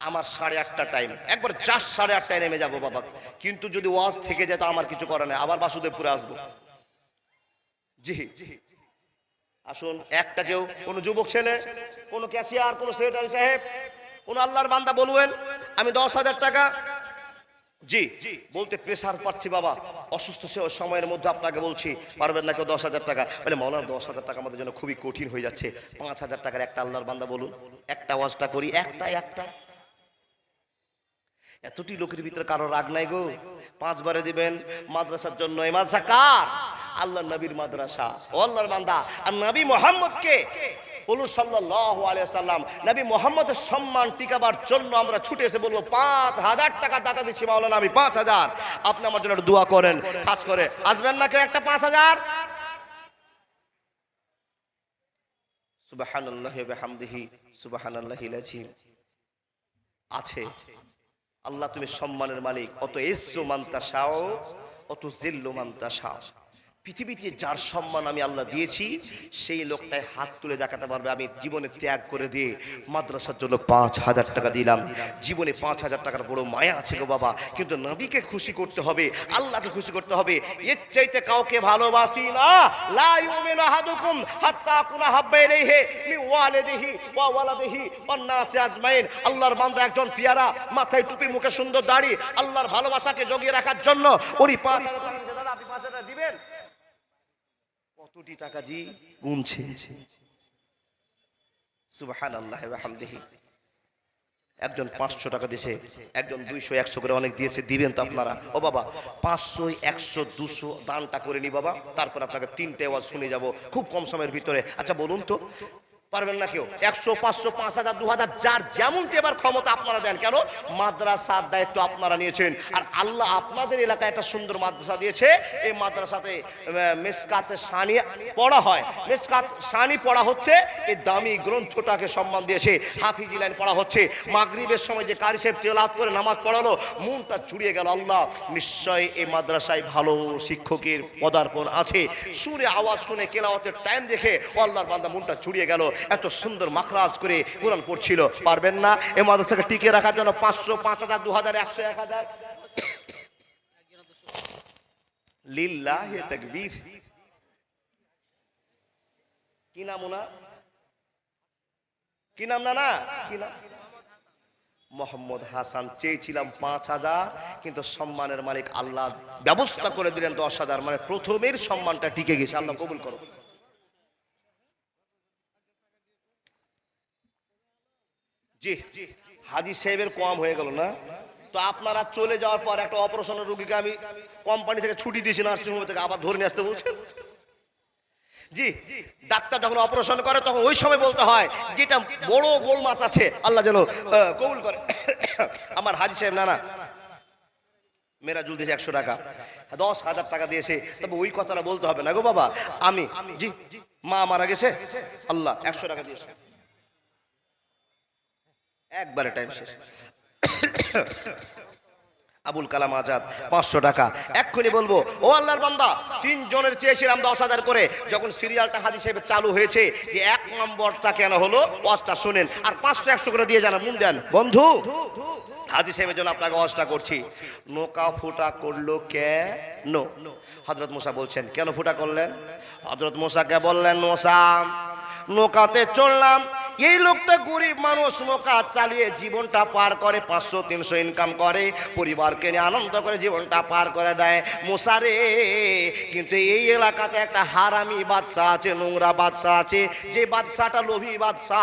[SPEAKER 1] আমার 8:30 টাইম, একবার 8:30 নেমে যাবো বাবা, কিন্তু যদি ওয়াজ থেকে যায় তো আমার কিছু করার নেই, আবার বাসুদেবপুরে আসবো। জি, আসুন। একটা কেউ, কোন যুবক ছেলে, কোন ক্যাশিয়ার, কোন সেক্রেটারি সাহেব, কোন আল্লাহর বান্দা বলবেন আমি 10,000 টাকা। জি, বলতে প্রেসার পাচ্ছি বাবা, অসুস্থ সময়ের মধ্যে আপনাকে বলছি, পারবেন না কেউ 10,000 টাকা? বলে মাওলানা 10,000 টাকা আমাদের জন্য খুবই কঠিন হয়ে যাচ্ছে, 5,000 টাকার একটা আল্লাহর বান্দা বলুন, একটা ওয়াজটা করি, একটা। এতটি লোকের ভিতরে কারো রাগ নাই গো? 5 বারে দিবেন মাদ্রাসার জন্য। এই মাদ্রাসা কার? আল্লাহর নবীর মাদ্রাসা। ও আল্লাহর বান্দা, আর নবী মুহাম্মদকে বলুন সাল্লাল্লাহু আলাইহি ওয়াসাল্লাম, নবী মুহাম্মদের সম্মান টিকাবার জন্য আমরা ছুটে এসে বলবো 5,000 টাকা দাতা দিচ্ছি মাওলানা, আমি 5,000, আপনি আমার জন্য দোয়া করেন। খাস করে আসবেন না কেউ একটা 5,000? সুবহানাল্লাহি ওয়া বিহামদিহি সুবহানাল্লাহিল আযীম। আছে আল্লাহ, তুমি সম্মানের মালিক, অত ইজ্জু মান তাশাও অত জিল্লু মান তাশাও। পৃথিবীতে যার সম্মান আমি আল্লাহ দিয়েছি, সেই লোকটাই হাত তুলে দেখাতে পারবে আমি জীবনে ত্যাগ করে দিয়ে মাদ্রাসার জন্য 5,000 টাকা দিলাম। জীবনে 5,000 টাকার বড় মায়া আছে গো বাবা, কিন্তু নবীকে খুশি করতে হবে, আল্লাহকে খুশি করতে হবে। এর চাইতে কাউকে ভালোবাসি না। লা ইউমিনু আহাদুকুম হাত্তা কুনা হাব্বা ইলাইহি মিন ওয়ালিদিহি ওয়া ওয়ালাদিহি ওয়ান নাসি আজমাইন। আল্লাহর বান্দা একজন পিয়ারা, মাথায় টুপি, মুখে সুন্দর দাড়ি, আল্লাহর ভালোবাসাকে জগিয়ে রাখার জন্য উনি 5,000 টাকা দিয়েছে। দাদা আপনি 5,000 টাকা দিবেন? কতটি টাকা জি গুনছে। সুবহানাল্লাহি ওয়া বিহামদিহি। একজন 500 টাকা দিয়েছে, একজন 200, 100 করে অনেক দিয়েছে। দিবেন তো আপনারা? ও বাবা 500, 100, 200 দানটা করে নি বাবা, তারপর আপনাকে 3টে ওয়াজ শুনে যাব খুব কম সময়ের ভিতরে। আচ্ছা বলুন তো, পারবেন না কেউ। 100, 500, 5000, 2000 যার যেমন এবার ক্ষমতা আপনারা দেন। কেন? মাদ্রাসার দায়িত্ব আপনারা নিয়েছেন, আর আল্লাহ আপনাদের এলাকায় একটা সুন্দর মাদ্রাসা দিয়েছে। এই মাদ্রাসাতে মিসকাতে সানি পড়া হয়। মিসকাত সানি পড়া হচ্ছে, এই দামি গ্রন্থটাকে সম্মান দিয়েছে। হাফিজি লাইন পড়া হচ্ছে। মাগরিবের সময় যে কারি সাহেব তেলাওয়াত করে নামাজ পড়ালো, মনটা জুড়িয়ে গেল। আল্লাহ নিশ্চয় এই মাদ্রাসায় ভালো শিক্ষকের পদার্পণ আছে। শুনে আওয়াজ শুনে কেলাওয়াতের টাইম দেখে আল্লাহর বান্দা মনটা জুড়িয়ে গেল। এত সুন্দর মাখরাজ করে কোরআন পড়ছিল। পারবেন না এই মাদ্রাসাকে টিকে রাখার জন্য? 500, 5000, 2000, 100, 1000। লিল্লাহি তাকবীর। কি নাম ওনা? কি নাম? না কি নাম? মোহাম্মদ হাসান। চেয়েছিলাম 5000, কিন্তু সম্মানের মালিক আল্লাহ ব্যবস্থা করে দিলেন 10,000। মানে প্রথমের সম্মানটা টিকে গেছে। আল্লাহ কবুল করো। জি, হাজি সাহেবের কম হয়ে গেল না? তো আপনারা চলে যাওয়ার পর একটা অপারেশনের রোগীকে আমি কোম্পানি থেকে ছুটি দিয়েছি, নার্সিংহোম থেকে, আবার ধরে নিয়ে আসতে বলছেন। জি, ডাক্তার যখন অপারেশন করে তখন ওই সময় বলতে হয় যেটা বড় বড় মাছ আছে আল্লাহ যেন কবুল করে। আমার হাজি সাহেব না মেরাজুল দিয়েছে 100 টাকা, 10,000 টাকা দিয়েছে। তবে ওই কথাটা বলতে হবে না গো বাবা। আমি জি মা মারা গেছে, আল্লাহ 100 টাকা দিয়েছে, একবারে টাইম শেষ। আবুল কালাম আজাদ 500 টাকা। এক্ষুনি বলবো ও আল্লাহর বান্দা, 3 জনের চেয়েছিলাম 10,000 করে। যখন সিরিয়ালটা হাজি সাহেবের চালু হয়েছে যে 1 নম্বরটা কেন হলো, ওয়াজটা শুনেন, আর 500, 100 করে দিয়ে জানা মন দেন বন্ধু। হাজি সাহেবের জন্য আপনাকে ওয়াজটা করছি। নৌকা ফুটা করলো কেন? হযরত মুসা বলছেন কেন ফুটা করলেন? হযরত মুসাকে বললেন, মুসা নৌকাতে চললাম, এই লোকটা গরিব মানুষ, নৌকা চালিয়ে জীবনটা পার করে, 500, 300 ইনকাম করে, পরিবারকে নিয়ে আনন্দ করে জীবনটা পার করে দেয়। মুসা রে, কিন্তু এই এলাকাতে একটা হারামি বাদশা আছে, নোংরা বাদশা আছে, যে বাদশাটা লোভী বাদশা।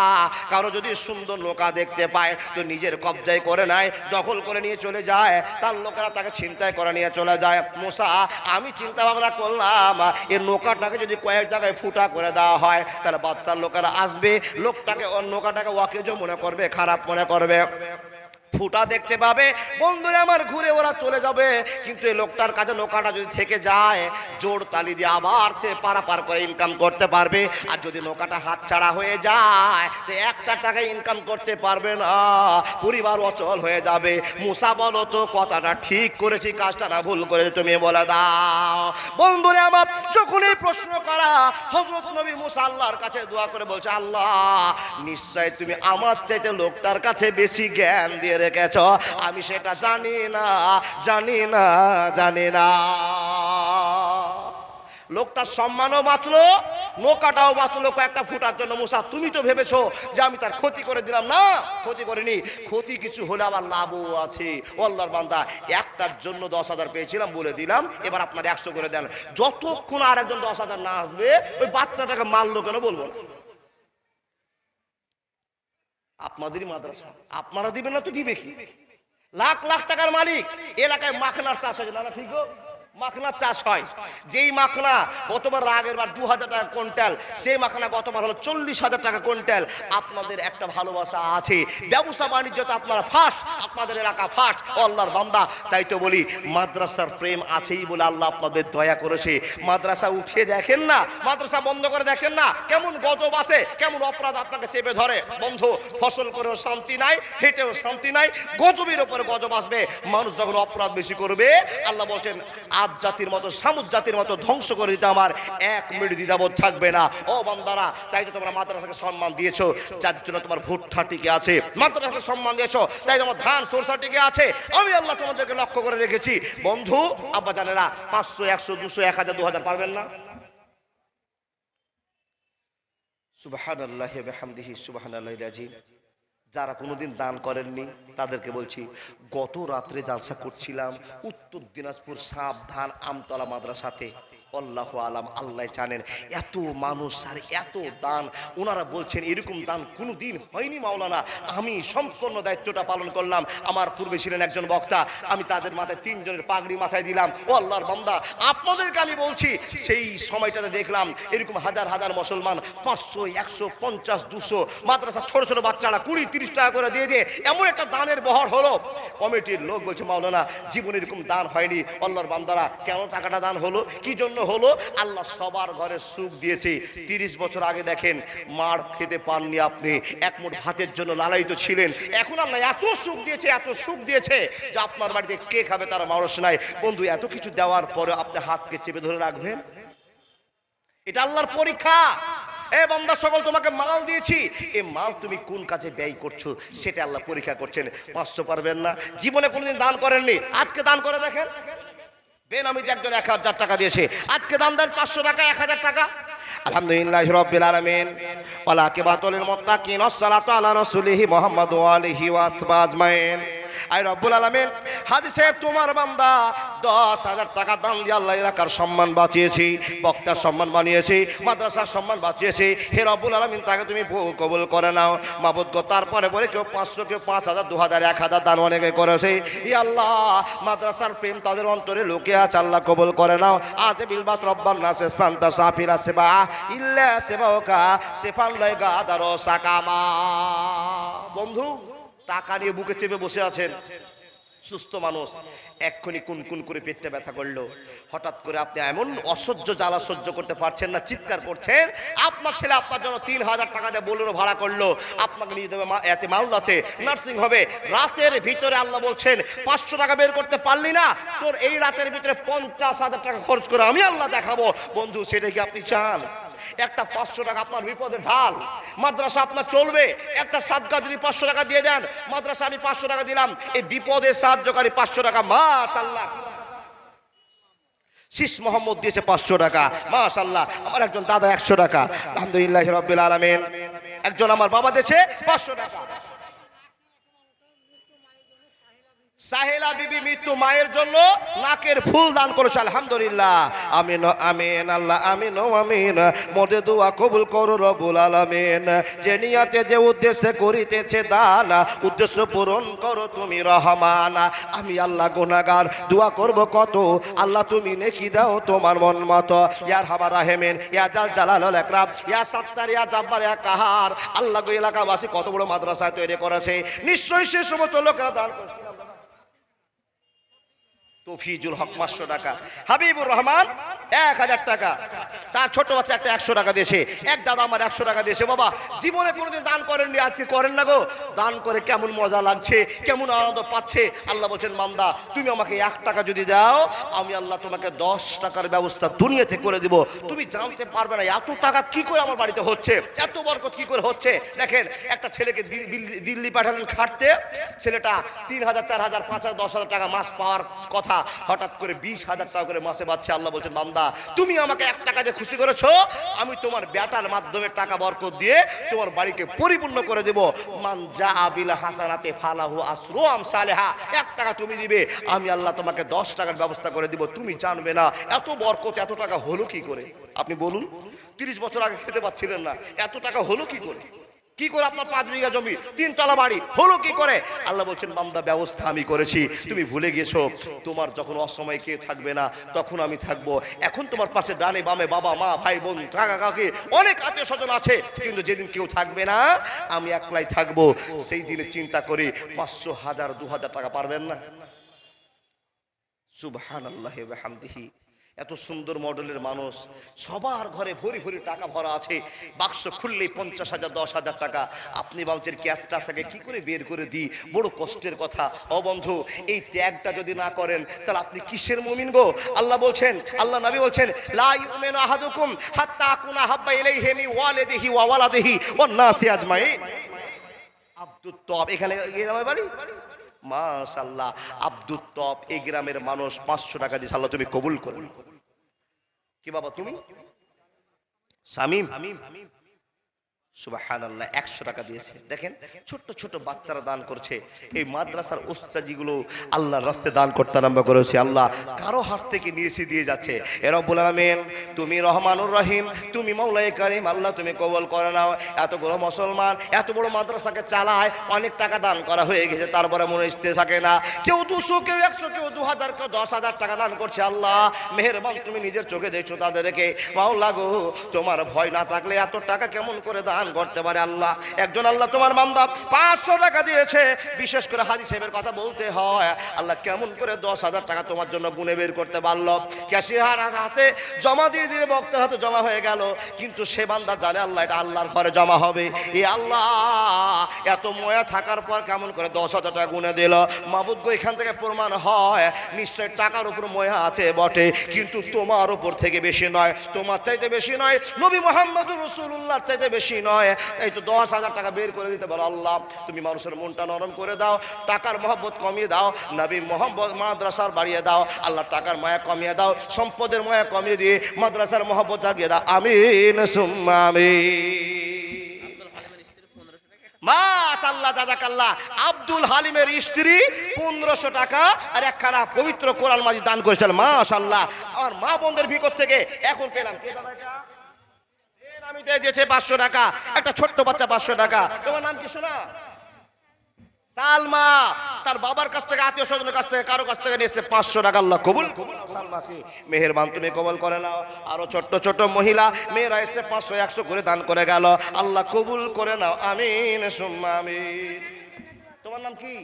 [SPEAKER 1] কারো যদি সুন্দর নৌকা দেখতে পায় তো নিজের কবজায় করে নেয়, দখল করে নিয়ে চলে যায়, তার লোকেরা তাকে ছিনতাই করে নিয়ে চলে যায়। মুসা, আমি চিন্তা ভাবনা করলাম এই নৌকাটাকে যদি কয়েক জায়গায় ফুটা করে দেওয়া হয়, তাহলে বাদশার লোকেরা আসবে, লোকটাকে নৌকাটাকে ওয়াকেজও মনে করবে, খারাপ মনে করবে, ফুটা দেখতে পাবে, বন্ধুরা আমার ঘুরে ওরা চলে যাবে। কিন্তু এই লোকটার কাছে নৌকাটা যদি থেকে যায়, জোর তালি দিয়ে আবার সে পারাপার করে ইনকাম করতে পারবে। আর যদি নৌকাটা হাতছাড়া হয়ে যায় তো 1 টাকা ইনকাম করতে পারবে না, পরিবার অচল হয়ে যাবে। মুসা বলো তো কথাটা ঠিক করেছি কাজটা না ভুল করেছি, তুমি বলে দাও। বন্ধুরা আমার যখন এই প্রশ্ন করা, হযরত নবী মুসা আল্লাহর কাছে দোয়া করে বলছে, আল্লাহ নিশ্চয় তুমি আমার চাইতে লোকটার কাছে বেশি জ্ঞান দিয়ে রেখেছ, আমি সেটা জানি না। লোকটার সম্মানও বাঁচলো, নৌকাটাও বাঁচলো কয়েকটা ফুটার জন্য। মুসা তুমি তো ভেবেছো যে আমি তার ক্ষতি করে দিলাম, না ক্ষতি করিনি, ক্ষতি কিছু হলে আবার লাভও আছে। ও আল্লাহর বান্দা, একটার জন্য 10,000 পেয়েছিলাম বলে দিলাম, এবার আপনার 100 করে দেন। যতক্ষণ আর একজন 10,000 না আসবে, ওই বাচ্চাটাকে মারলো কেন বলবো না। আপনাদেরই মাদ্রাসা, আপনারা দিবেন না তো দিবে কি? লাখ লাখ টাকার মালিক, এলাকায় মাখনার চাষ হয়েছে, না ঠিক? মাখনার চাষ হয়, যেই মাখনা গতবার আগের বার 2,000 টাকা কুইন্টাল, সেই মাখনা গতবার হলো 40,000 টাকা কুইন্টাল। আপনাদের একটা ভালোবাসা আছে, ব্যবসা বাণিজ্যতে আপনারা ফার্স্ট, আপনাদের এলাকা ফার্স্ট। ও আল্লাহর বান্দা, তাই তো বলি মাদ্রাসার প্রেম আছেই বলে আল্লাহ আপনাদের দয়া করেছে। মাদ্রাসা উঠিয়ে দেখেন না, মাদ্রাসা বন্ধ করে দেখেন না, কেমন গজব আছে, কেমন অপরাধ আপনাকে চেপে ধরে। বন্ধু, ফসল করেও শান্তি নাই, হেঁটেও শান্তি নাই, গজবের উপরে গজব আসবে। মানুষ যখন অপরাধ বেশি করবে, আল্লাহ বলছেন আদ জাতির মতো, সামুদ জাতির মতো ধ্বংস করে দিতে আমার 1 মিনিট দ্বিধাবোধ থাকবে না। ও বান্দারা, তাই তো তোমরা মাদ্রাসাকে সম্মান দিয়েছো, যার জন্য তোমার ভুট্টা টিকে আছে। মাদ্রাসাকে সম্মান দিয়েছো, তাই তোমার ধান সরষা টিকে আছে। আমি আল্লাহ তোমাদেরকে লক্ষ্য করে রেখেছি। বন্ধু আব্বা জানেরা, 500, 100, 200, 1000, 2000 পারবেন না? সুবহানাল্লাহি ওয়া বিহামদিহি সুবহানাল্লাহিল আযীম। যারা কোনোদিন দান করেননি তাদেরকে বলছি, গত রাত্রে জালসা করছিলাম উত্তর দিনাজপুর সাবধান আমতলা মাদ্রাসাতে। আল্লাহু আলাম, আল্লাহ জানেন। এত মানুষ আর এত দান, ওনারা বলছেন এরকম দান কোনোদিন হয়নি মাওলানা। আমি সম্পূর্ণ দায়িত্বটা পালন করলাম। আমার পূর্বে ছিলেন একজন বক্তা, আমি তাদের মাথায় 3 জনের পাগড়ি মাথায় দিলাম। ও আল্লাহর বান্দা, আপনাদেরকে আমি বলছি সেই সময়টাতে দেখলাম এরকম হাজার হাজার মুসলমান 500, 150, 200 মাদ্রাসা ছোট ছোট বাচ্চারা 20-30 টাকা করে দিয়ে দিয়ে এমন একটা দানের বহর হলো। কমিটির লোক বলছে মাওলানা জীবনে এরকম দান হয়নি। আল্লাহর বান্দারা কেন টাকাটা দান হলো, কি জন্য হলো? আল্লাহ সবার ঘরে সুখ দিয়েছে। 30 বছর আগে দেখেন মার খেতে পাননি আপনি, এক মুঠ ভাতের জন্য লালায়িত ছিলেন। এখন আল্লাহ এত সুখ দিয়েছে, এত সুখ দিয়েছে যে আপনার বাড়িতে কে খাবে তার মানুষ নাই। বন্ধু, এত কিছু দেওয়ার পরে আপনি হাতকে চেপে ধরে রাখবেন? এটা আল্লাহর পরীক্ষা। এ বান্দা সকল, তোমাকে মাল দিয়েছি, এই মাল তুমি কোন কাজে ব্যয় করছো সেটা আল্লাহ পরীক্ষা করছেন। 500 পারবেন না, জীবনে কোনোদিন দান করেননি, আজকে দান করে দেখেন। বেনামিতে একজন 1000 টাকা দিয়েছে, আজকে দান দেন 500 টাকা, 1000 টাকা। আলহামদুলিল্লাহি রাব্বিল আলামিন ওয়াল আকিবাতুল মুত্তাকিন ওয়াসসালাতু আলা রাসূলিহি মুহাম্মদ ওয়া আলিহি ওয়া আসহাবিহি আজমাইন। আয় রব্বুল আলামিন, হাজী সাহেব তোমার বান্দা 10,000 টাকা দান দিয়ে আল্লাহ এলাকার সম্মান বাঁচিয়েছি, বক্তার সম্মান বানিয়েছি, মাদ্রাসার সম্মান বাঁচিয়েছি। হে রব্বুল আলামিন, তাকে তুমি কবুল করে নাও মাবুদ গো। তারপরে পরে কেউ 500, কেউ 5,000, 2,000, 1,000 দান অনেকে করেছে। ই আল্লাহ, মাদ্রাসার প্রেম তাদের অন্তরে লুকে আছে, আল্লাহ কবুল করে নাও। আজ বিলবাস রব্বান নাস ফান্তা সাফিরা সেবা ইল্লা সেবাওকা সেফান লাইগা দারো সাকামা। বন্ধু, টাকা নিয়ে বুকে চেপে বসে আছেন, সুস্থ মানুষ, এক্ষুনি কুন কুন করে পেটটা ব্যথা করলো। হঠাৎ করে আপনি এমন অসহ্য জ্বালা সহ্য করতে পারছেন না, চিৎকার করছেন। আপনার ছেলে আপনার জন্য 3,000 টাকা দিয়ে বোলেরো ভাড়া করলো, আপনাকে নিয়ে যাবে এতে মালদাতে নার্সিং হবে। রাতের ভিতরে আল্লাহ বলছেন 500 টাকা বের করতে পারলি না, তোর এই রাতের ভিতরে 50,000 টাকা খরচ করে আমি আল্লাহ দেখাবো। বন্ধু, সেটা কি আপনি চান? একটা 500 টাকা আপনার বিপদে ঢাল, মাদ্রাসা আপনার চলবে। একটা সাদকা যদি 500 টাকা দিয়ে দেন, মাদ্রাসা আমি 500 টাকা দিলাম, এই বিপদে সাহায্যকারী 500 টাকা। মাশাআল্লাহ, শীষ মোহাম্মদ দিয়েছে 500 টাকা, মাশাআল্লাহ। আমার একজন দাদা 100 টাকা, আলহামদুলিল্লাহি রাব্বিল আলামিন। একজন আমার বাবা দিয়েছে 500 টাকা। সাহেলা বিবি মৃত্যু মায়ের জন্য নাকের ফুল দান করেছে, আলহামদুলিল্লাহ। আমিন আমিন, আল্লাহ আমিন আমিন। মোদের দোয়া কবুল করো রব্বুল আলামিন। যে নিয়াতে যে উদ্দেশ্যে করিতেছে দান, উদ্দেশ্য পূরণ করো তুমি রহমান। আমি আল্লাহ গুনাহগার, দোয়া করব কত, আল্লাহ তুমি নেকি দাও তোমার মন মতো। ইয়া আরহামার রাহিমিন, ইয়া জাল জালালুল ইকরাম, ইয়া সাত্তার, ইয়া জাব্বার, ইয়া কাহার। আল্লাহ গো, এলাকাবাসী কত বড় মাদ্রাসা তৈরি করেছে, নিশ্চয়ই সে সমস্ত লোকেরা দান করেছে। তৌফিজুল হক 500 টাকা, হাবিবুর রহমান 1000 টাকা, তার ছোট বাচ্চা একটা 100 টাকা দিয়েছে। এক দাদা আমার 100 টাকা দিয়েছে। বাবা, জীবনে কোনোদিন দান করেননি, আজকে করেন না গো। দান করে কেমন মজা লাগছে, কেমন আনন্দ পাচ্ছে। আল্লাহ বলছেন বান্দা, তুমি আমাকে 1 টাকা যদি দাও, আমি আল্লাহ তোমাকে 10 টাকার ব্যবস্থা দুনিয়াতে করে দিব। তুমি জানতে পারবে না এত টাকা কি করে আমার বাড়িতে হচ্ছে, এত বরকত কি করে হচ্ছে। দেখেন, একটা ছেলেকে দিল্লি পাঠালেন খাটতে, ছেলেটা 3,000, 4,000, 5,000, 10,000 টাকা মাস পাওয়ার কথা, হঠাৎ করে 20,000 টাকা করে মাসে পাচ্ছে। আল্লাহ বলছেন বান্দা, তুমি আমাকে 1 টাকা দিয়ে খুশি করেছো, আমি তোমার বেটার মাধ্যমে টাকা বরকত দিয়ে তোমার বাড়িকে পরিপূর্ণ করে দেব। মান জাআ বিল হাসানাতি ফালাহু আসরু আমসালিহা। 1 টাকা তুমি দিবে, আমি আল্লাহ তোমাকে 10 টাকার ব্যবস্থা করে দিব। তুমি জানবে না এত বরকত, এত টাকা হলো কি করে। আপনি বলুন, 30 বছর আগে খেতে পাচ্ছিলেন না, এত টাকা হলো কি করে? কি করে আপনার 5 বিঘা জমি, 3 তলা বাড়ি হলো কি করে? আল্লাহ বলছেন বান্দা, ব্যবস্থা আমি করেছি, তুমি ভুলে গেছো। তোমার যখন অসময় কেউ থাকবে না, তখন আমি থাকবো। এখন তোমার পাশে ডানে বামে বাবা মা ভাই বোন কাকা কাকি অনেক আত্মীয় স্বজন আছে, কিন্তু যেদিন কেউ থাকবে না, আমি একলাই থাকবো। সেই দিনে চিন্তা করি 500, 1000, 2000 টাকা পারবেন না? সুবহানাল্লাহি ওয়া বিহামদিহি। এত সুন্দর মডেলের মানুষ, সবার ঘরে ভরি ভরি টাকা ভরা আছে, বাক্স খুললেই 50,000, 10,000 টাকা। আপনি বাউচের ক্যাশটা থেকে কি করে বের করে দিই, বড় কষ্টের কথা। ও বন্ধু, এই ত্যাগটা যদি না করেন, তাহলে আপনি কিসের মুমিন গো? আল্লাহ বলছেন, আল্লাহ নবী বলছেন, লা ইউমিনু আহাদুকুম হাত্তা আকুনা হাব্বা ইলাইহি মিন ওয়ালিদিহি ওয়া ওয়ালাদিহি ওয়ান নাসি আজমাইন। আব্দুত তব, এখানে গ্রামের বাড়ি, মাশাআল্লাহ। আব্দুত তব এই গ্রামের মানুষ 500 টাকা দিয়ে আল্লাহ তুমি কবুল করুন। কি বাবা তুমি? শামিম সুবহানাল্লাহ, 100 টাকা দিয়েছে। দেখেন ছোট্ট ছোট বাচ্চারা দান করছে। এই মাদ্রাসার উস্তাদিগুলো আল্লাহর রাস্তায় দান করতে আরম্ভ করেছে। আল্লাহ কারো হাত থেকে নিয়েছে দিয়ে যাচ্ছে। এ রব্বুল আলামিন, তুমি রহমানুর রহিম, তুমি মাওলায়ে কারীম, আল্লাহ তুমি কবুল করে নাও। এত বড় মুসলমান এত বড় মাদ্রাসাকে চালায়, অনেক টাকা দান করা হয়ে গেছে, তারপরে মনে স্থির থাকে না। কেউ 200, কেউ 100, কেউ 2000, কেউ 10,000 টাকা দান করছে। আল্লাহ মেহেরবান, তুমি নিজের চোখে দেখছো তাদেরকে। মাওলা গো, তোমার ভয় না থাকলে এত টাকা কেমন করে দান করতে পারে? আল্লাহ, একজন আল্লাহ তোমার বান্দা 500 টাকা দিয়েছে। বিশেষ করে হাজী সাহেবের কথা বলতে হয়, আল্লাহ কেমন করে 10,000 টাকা তোমার জন্য গুনে বের করতে পারলো? ক্যাশিয়ার হাতে জমা দিয়ে দিয়ে বক্তার হাতে জমা হয়ে গেল, কিন্তু সে বান্দা জানে আল্লাহ এটা আল্লাহর ঘরে জমা হবে। এই আল্লাহ এত ময়া থাকার পর কেমন করে 10,000 টাকা গুনে দিল? মাবুদ গো, এখান থেকে প্রমাণ হয় নিশ্চয় টাকার উপর ময়া আছে বটে, কিন্তু তোমার উপর থেকে বেশি নয়, তোমার চাইতে বেশি নয়, নবী মুহাম্মদুর রাসূলুল্লাহ চাইতে বেশি নয়। এই তো 10,000 টাকা বের করে দিতে পারো। আল্লাহ তুমি মানুষের মনটা নরম করে দাও, টাকার মহব্বত কমিয়ে দাও, নবী মুহাম্মদ মাদ্রাসার বাড়িয়ে দাও। আল্লাহ টাকার মায়া কমিয়ে দাও, সম্পদের মায়া কমিয়ে দিয়ে মাদ্রাসার মহব্বত জাগিয়ে দাও। আমিন সুম্মা আমিন। মাশাআল্লাহ, জাযাকাল্লাহ। আব্দুল হালিমের স্ত্রী 1500 টাকা আর একখানা পবিত্র কোরআন মাজিদ দান করেছেন। মাশাআল্লাহ, আমার মা বোনদের ভিতর থেকে এখন পেলাম কে দাদা এটা? আমি দিয়েছে 500 টাকা, একটা ছোট্ট বাচ্চা 500 টাকা। তোমার নাম কি শোনা? সালমা। তার বাবার কাছ থেকে, আত্মীয় স্বজনের কাছ থেকে, কারো কাছ থেকে নিয়েছে 500 টাকা। আল্লাহ কবুল সালমাকে মেহেরবান তুমি কবুল করে নাও। আরো ছোট্ট ছোট মহিলা মেয়েরা এসে 500 100 করে দান করে গেল। আল্লাহ কবুল করে নাও। আমিন সুম্মা আমিন। তোমার নাম কি?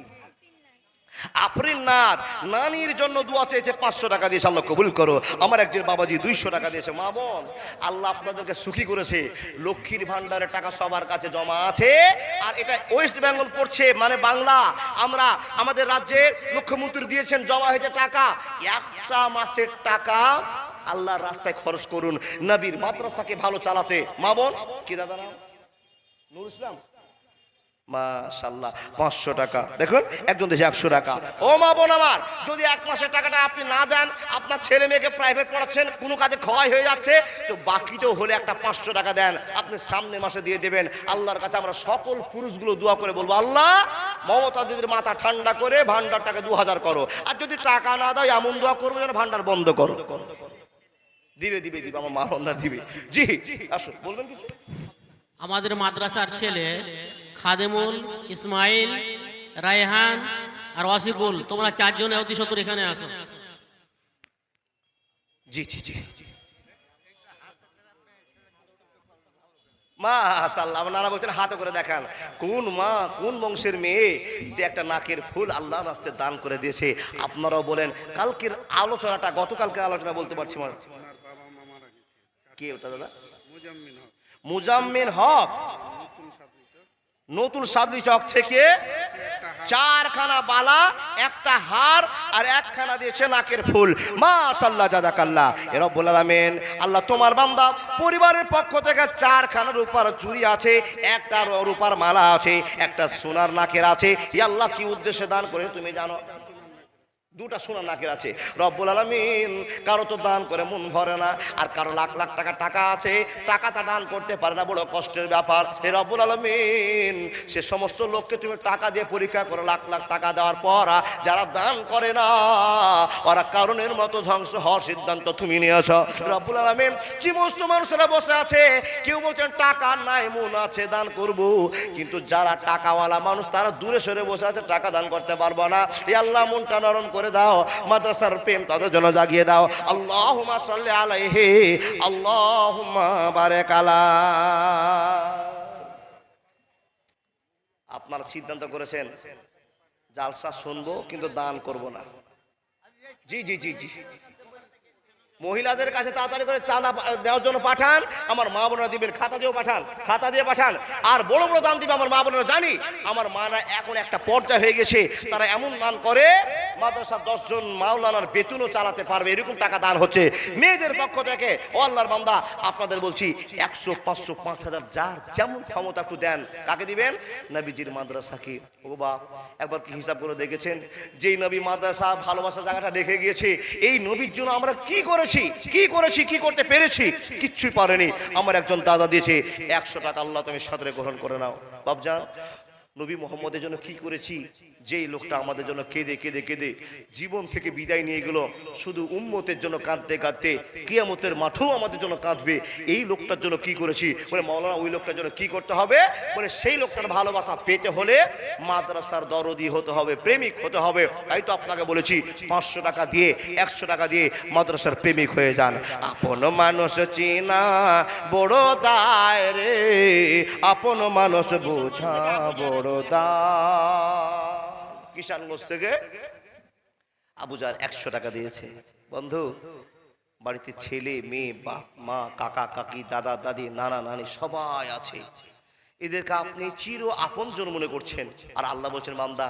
[SPEAKER 1] আফরিন নাজ। নানির জন্য দোয়া চেয়েছে, 500 টাকা দিয়েছে। আল্লাহ কবুল করো। আমার একজন বাবাজি 200 টাকা দিয়েছে। মা বোন, আল্লাহ আপনাদেরকে সুখী করেছে। লক্ষ্মীর ভান্ডারের টাকা সবার কাছে জমা আছে, আর এটা ওয়েস্ট বেঙ্গল পড়ছে, মানে বাংলা। আমরা আমাদের রাজ্যের মুখ্যমন্ত্রী দিয়েছেন, জমা হয়েছে টাকা। একটা মাসের টাকা আল্লাহর রাস্তায় খরচ করুন, নবীর মাদ্রাসাকে ভালো চালাতে। মা বোন, কি দাদা নাম? নুর ইসলাম। মাশাআল্লাহ, 500 টাকা। দেখুন একজন দেশে 100 টাকা। ও মা বোন আমার, যদি 1 মাসের টাকাটা আপনি না দেন, আপনার ছেলে মেয়েকে প্রাইভেট পড়াচ্ছেন, কোনো কাজে ক্ষয় হয়ে যাচ্ছে, তো বাকিতেও হলে একটা 500 টাকা দেন, আপনি সামনের মাসে দিয়ে দেবেন। আল্লাহর কাছে আমরা সকল পুরুষগুলো দোয়া করে বলবো, আল্লাহ মমতা দিদির মাথা ঠান্ডা করে ভান্ডারটাকে 2000 করো। আর যদি টাকা না দাও, এমন দোয়া করবো যেন ভান্ডার বন্ধ করো। দিবে দিবে দিবে, আমার মা বন্ধা দিবে। জি আসুন, বলবেন কিছু?
[SPEAKER 2] আমাদের মাদ্রাসার ছেলে খাদেমুল, ইসমাইল, রায়হান আর ওয়াসিকুল, তোমরা 4 জনে অতি সত্তর এখানে আসো।
[SPEAKER 1] জি জি জি, মাশাআল্লাহ। নানা বলছেন হাত করে দেখান, কোন মা কোন বংশের মেয়ে যে একটা নাকের ফুল আল্লাহর রাস্তায় দান করে দিয়েছে। আপনারাও বলেন। কালকের আলোচনাটা, গতকালকের আলোচনা বলতে পারছি না। কে ওটা দাদা? মুজাম্মিল হক, নতুন সাদরি চক থেকে 4খানা বালা, একটা হার আর 1খানা দিয়েছে নাকের ফুল। মাশাআল্লাহ, জাযাকাল্লাহ। এ রব্বুল আলামিন, আল্লাহ তোমার বান্দা পরিবারের পক্ষ থেকে 4খানা রূপার চুড়ি আছে, একটা রূপার মালা আছে, একটা সোনার নাকের আছে। ইয়া আল্লাহ, কি উদ্দেশ্যে দান করে তুমি জানো? 2টা সোনার নাকের আছে। রব্বুল আলামিন, কারো তো দান করে মন ভরে না, আর কারো লাখ লাখ টাকা আছে, টাকাটা দান করতে পারে না, বড় কষ্টের ব্যাপার। হে রব্বুল আলামিন, সে সমস্ত লোককে তুমি টাকা দিয়ে পরীক্ষা করো। লাখ লাখ টাকা দেওয়ার পর যারা দান করে না, ওরা কারণের মতো ধ্বংস হওয়ার সিদ্ধান্ত তুমি নিয়েছ। রব্বুল আলামিন, যে সমস্ত মানুষেরা বসে আছে, কেউ বলছেন টাকা নাই, মন আছে দান করব, কিন্তু যারা টাকাওয়ালা মানুষ তারা দূরে সরে বসে আছে, টাকা দান করতে পারবো না। এ আল্লাহ, মনটা নরম করে দাও, মাদ্রাসার প্রেম তাদের জন্য জাগিয়ে দাও। আল্লাহুম্মা সাল্লি আলাইহি, আল্লাহুম্মা বারিক আলা। আপনারা সিদ্ধান্ত করেছেন জালসা শুনবো কিন্তু দান করব না। জি জি জি জি, মহিলাদের কাছে তাড়াতাড়ি করে চাঁদা দেওয়ার জন্য পাঠান, আমার মা বোনেরা দিবেন। খাতা দিয়েও পাঠান, খাতা দিয়ে পাঠান। আর বড় বড় দান দিবে আমার মা বোনেরা। জানি আমার মারা এখন একটা পর্যায়ে হয়ে গেছে, তারা এমন দান করে মাদ্রাসার 10 জন মাওলানার বেতনও চালাতে পারবে, এরকম টাকা দান হচ্ছে মেয়েদের পক্ষ থেকে। ও আল্লাহর বান্দা, আপনাদের বলছি 100, 500, 5000 যার যেমন ক্ষমতা একটু দেন। কাকে দিবেন? নবীজির মাদ্রাসাকে। ও বাপ, একবার কি হিসাব করে দেখেছেন, যেই নবী মাদ্রাসা ভালোবাসা জায়গাটা রেখে গিয়েছে, এই নবীর জন্য আমরা কি করেছি, কি করতে পেরেছি? কিচ্ছুই পারেনি। আমার একজন দাদা দিয়েছে 100 টাকা, আল্লাহ তুমি সাদরে গ্রহণ করে নাও। বাপজান, নবী মোহাম্মদের জন্য কি করেছি? যেই লোকটা আমাদের জন্য কেঁদে কেঁদে কেঁদে জীবন থেকে বিদায় নিয়ে গেল, শুধু উম্মতের জন্য কাঁদতে কাঁদতে কিয়ামতের মাঠেও আমাদের জন্য কাঁদবে, এই লোকটার জন্য কি করেছি? বলে মাওলানা, ওই লোকটার জন্য কি করতে হবে? বলে সেই লোকটার ভালোবাসা পেতে হলে মাদ্রাসার দরদি হতে হবে, প্রেমিক হতে হবে। তাই তো আপনাকে বলেছি 500 টাকা দিয়ে, 100 টাকা দিয়ে মাদ্রাসার প্রেমিক হয়ে যান। আপন মানুষ চিনা বড় দায় রে, আপন মানুষ বোঝা বড় দায়। কিষানগঞ্জ থেকে আবুজার 100 টাকা দিয়েছে। বন্ধু, বাড়িতে ছেলে মেয়ে, বাপ মা, কাকা কাকি, দাদা দাদি, নানা নানি সবাই আছে। এদেরকে আপনি চির আপনজন মনে করছেন, আর আল্লাহ বলছেন, বান্দা,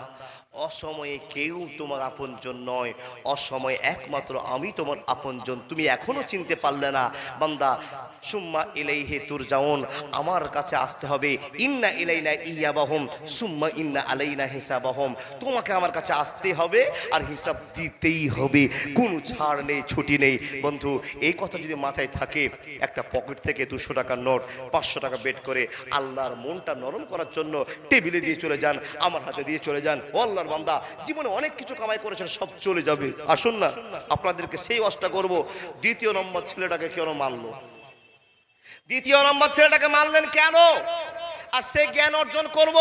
[SPEAKER 1] অসময়ে কেউ তোমার আপনজন নয়, অসময়ে একমাত্র আমি তোমার আপনজন। তুমি এখনো চিনতে পারলে না বান্দা। সুম্মা ইলাইহি তুরজাউন, আমার কাছে আসতে হবে। ইন্না ইলাইনা ইয়াবাহুম সুম্মা ইন্না আলাইনা হিসাবাহুম, তোমাকে আমার কাছে আসতে হবে আর হিসাব দিতেই হবে, কোনো ছাড় নেই, ছুটি নেই। বন্ধু, এই কথা যদি মাথায় থাকে, একটা পকেট থেকে 200 টাকার নোট, 500 টাকা বের করে আল্লাহর মনটা নরম করার জন্য টেবিলে দিয়ে চলে যান, আমার হাতে দিয়ে চলে যান। ও আল্লাহর বান্দা, জীবনে অনেক কিছু কামাই করেছেন, সব চলে যাবে। আসুন না, আপনাদেরকে সেই ওয়াজটা করব। দ্বিতীয় নম্বর ছেলেটাকে কেন মারলো? দ্বিতীয় নম্বর ছেলেটাকে মারলেন কেন? আর সে জ্ঞান অর্জন করব,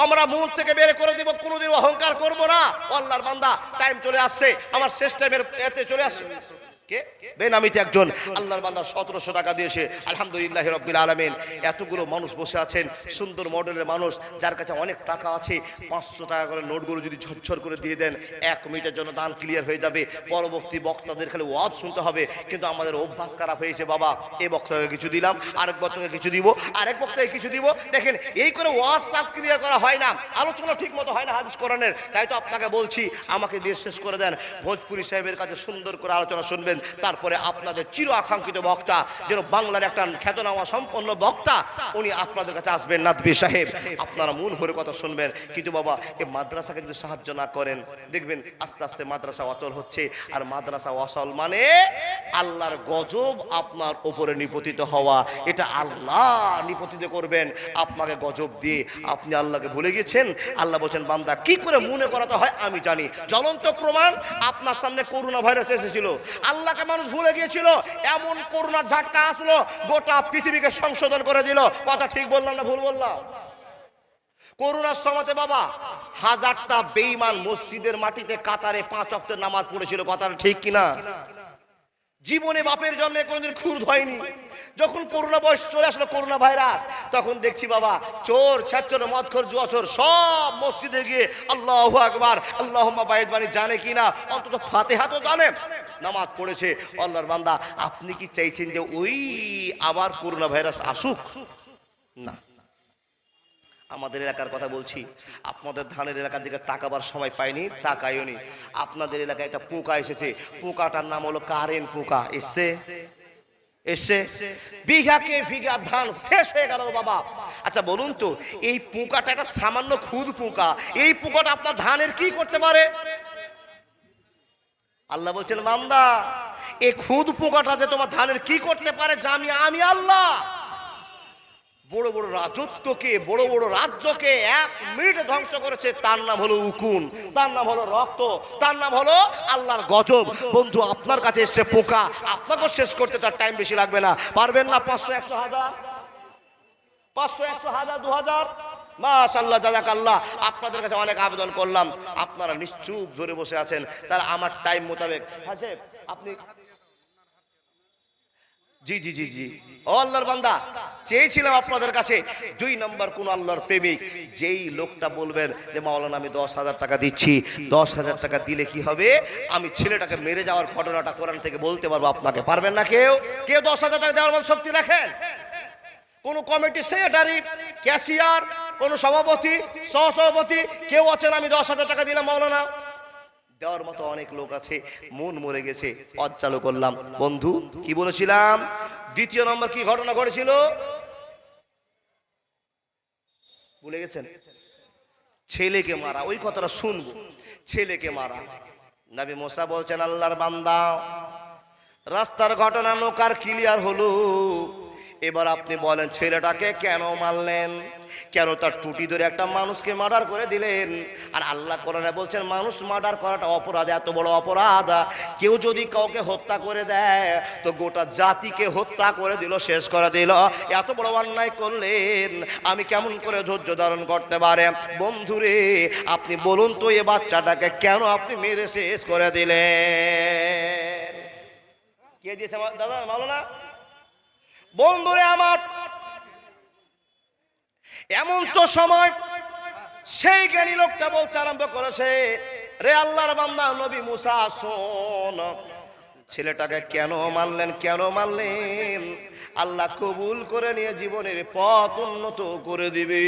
[SPEAKER 1] আমরা মুখ থেকে বের করে দিব, কোনোদিন অহংকার করব না। আল্লাহর বান্দা, টাইম চলে আসছে, আমার শেষ টাইমের এতে চলে আসছে। কে? বেনামিতে একজন আল্লাহর বান্দা 1700 টাকা দিয়েছে। আলহামদুলিল্লাহ রাব্বিল আলামিন। এতগুলো মানুষ বসে আছেন, সুন্দর মডেলের মানুষ, যার কাছে অনেক টাকা আছে। 500 টাকা করে নোটগুলো যদি ঝরঝর করে দিয়ে দেন, 1 মিনিটের জন্য দান ক্লিয়ার হয়ে যাবে। পরবর্তী বক্তাদের খালি ওয়াজ শুনতে হবে। কিন্তু আমাদের অভ্যাস খারাপ হয়েছে, বাবা এই বক্তাকে কিছু দিলাম, আরেক বক্তাকে কিছু দিব, আরেক বক্তাকে কিছু দিব। দেখেন, এই করে ওয়াজটা ক্লিয়ার করা হয় না, আলোচনা ঠিক মতো হয় না হাদিস কোরআনের। তাই তো আপনাকে বলছি, আমাকে দিয়ে শেষ করে দেন। ভোজপুরি সাহেবের কাছে সুন্দর করে আলোচনা শুনবেন, তারপরে আপনাদের চির আকাঙ্ক্ষিত বক্তা, যেন বাংলার একটা খ্যাতনামা সম্পন্ন বক্তা, উনি আপনাদের কাছে আসবেন, নাদবি সাহেব। আপনারা মন ভরে কথা শুনবেন। কিন্তু বাবা, এই মাদ্রাসাকে যদি সাহায্য না করেন, দেখবেন আস্তে আস্তে মাদ্রাসা অচল হচ্ছে। আর মাদ্রাসা অচল মানে আল্লাহর গজব আপনার উপরে নিপতিত হওয়া। এটা আল্লাহ নিপতিত করবেন আপনাকে গজব দিয়ে। আপনি আল্লাহকে ভুলে গেছেন। আল্লাহ বলছেন, বান্দা, কি করে মনে করাতে হয় আমি জানি। জ্বলন্ত প্রমাণ, আপনার সামনে করোনা ভাইরাস এসেছিল, আল্লাহকে মানুষ ভুলে গিয়েছিল, এমন করোনার ঝাটকা আসলো, গোটা পৃথিবীকে সংশোধন করে দিল। কথা ঠিক বললাম না ভুল বললাম? করোনার সময়তে বাবা 1000টা বেঈমান মসজিদের মাটিতে কাতারে 5 ওয়াক্তের নামাজ পড়েছিল। কথাটা ঠিক কিনা? জীবনে বাপের জন্মে কোনোদিন খুদ হয়নি। যখন করোনা বয়স চলে আসলো, করোনা ভাইরাস, তখন দেখছি বাবা চোর, ছাচ্চর, মদখোর, জুয়াচোর সব মসজিদে গিয়ে আল্লাহু আকবার, আল্লাহুম্মা বাইদ বানি জানে কিনা, অন্তত ফাতিহা তো জানে, নামাজ পড়েছে। আল্লাহর বান্দা, আপনি কি চাইছেন যে ওই আবার করোনা ভাইরাস আসুক? না। আমাদের এলাকার কথা বলছি, আপনাদের ধানের এলাকার দিকে তাকাবার সময় পাইনি, তাকাইওনি। আপনাদের এলাকায় একটা পোকা এসেছে, পোকাটার নাম হলো কারেন্ট পোকা। এসে বিঘাকে বিঘা ধান শেষ হয়ে গেল বাবা। আচ্ছা বলুন তো, এই পোকাটা একটা সামান্য খুদ পোকা, এই পোকাটা আপনার ধানের কি করতে পারে? আল্লাহ বলছেন, বান্দা, এই খুদ পোকাটা যে তোমার ধানের কি করতে পারে জানি আমি আল্লাহ। বড় বড় রাজত্বকে, বড় বড় রাজ্যকে 1 মিনিটে ধ্বংস করেছে। তার নাম হলো উকুন, তার নাম হলো রক্ত, তার নাম হলো আল্লাহর গজব। বন্ধু, আপনার কাছে এসে পোকা, আপনাকেও শেষ করতে তার টাইম বেশি লাগবে না। পারবেন না? 500, 100, 1000, 500, 100, 1000, 2000, মাশাআল্লাহ, জাযাকাল্লাহ। আপনাদের কাছে অনেক আবেদন করলাম, আপনারা নিশ্চুপ ধরে বসে আছেন। তার আমার টাইম মোতাবেক হাজেব আপনি জি জি জি জি ও আল্লাহর বান্দা, চেয়েছিলাম আপনাদের কাছে 2 নম্বর কোন আল্লাহর প্রেমিক, যেই লোকটা বলবেন যে মাওলানা আমি 10,000 টাকা দিচ্ছি, 10,000 টাকা দিলে কি হবে, আমি ছেলেটাকে মেরে যাওয়ার ঘটনাটা কোরআন থেকে বলতে পারবো। আপনাকে পারবেন না? কেউ 10,000 টাকা দেওয়ার মতো শক্তি রাখেন? কোন কমিটি সেক্রেটারি, ক্যাশিয়ার, কোন সভাপতি, সহসভাপতি কেউ আছেন আমি 10,000 টাকা দিলাম মাওলানা? দেওয়ার মতো অনেক লোক আছে, মন মরে গেছে, পথ চালু করলাম। বন্ধু কি বলেছিলাম? দ্বিতীয় নম্বর কি ঘটনা ঘটেছিল ভুলে গেছেন? ছেলেকে মারা। ওই কথাটা শুনবো, ছেলেকে মারা। নবী মুসা বলছেন, আল্লাহর বান্দা, রাস্তার ঘটনা নৌকার ক্লিয়ার হলো, এবার আপনি বলেন ছেলেটাকে কেন মারলেন? কেন তার টুটি ধরে একটা মানুষকে মার্ডার করে দিলেন? আর আল্লাহ কোরআনে বলছেন মানুষ মার্ডার করাটা অপরাধ, এত বড় অপরাধ। কেউ যদি কাউকে হত্যা করে দেয় তো গোটা জাতিকে হত্যা করে দিল, শেষ করে দিল। এত বড় অন্যায় করলেন, আমি কেমন করে ধৈর্য ধারণ করতে পারে? বন্ধুরে আপনি বলুন তো, এ বাচ্চাটাকে কেন আপনি মেরে শেষ করে দিলেন? কে দিয়েছে দাদা? ভালো না বন্ধুরে আমার, এমন তো সময় সেই জ্ঞানী লোকটা বলতে আরম্ভ করেছে, রে আল্লাহর বান্দা নবী মুসা, শোন, ছেলেটাকে কেন মারলেন? কেন মারলেন? আল্লাহ কবুল করে নিয়ে জীবনের পথ উন্নত করে দিবে।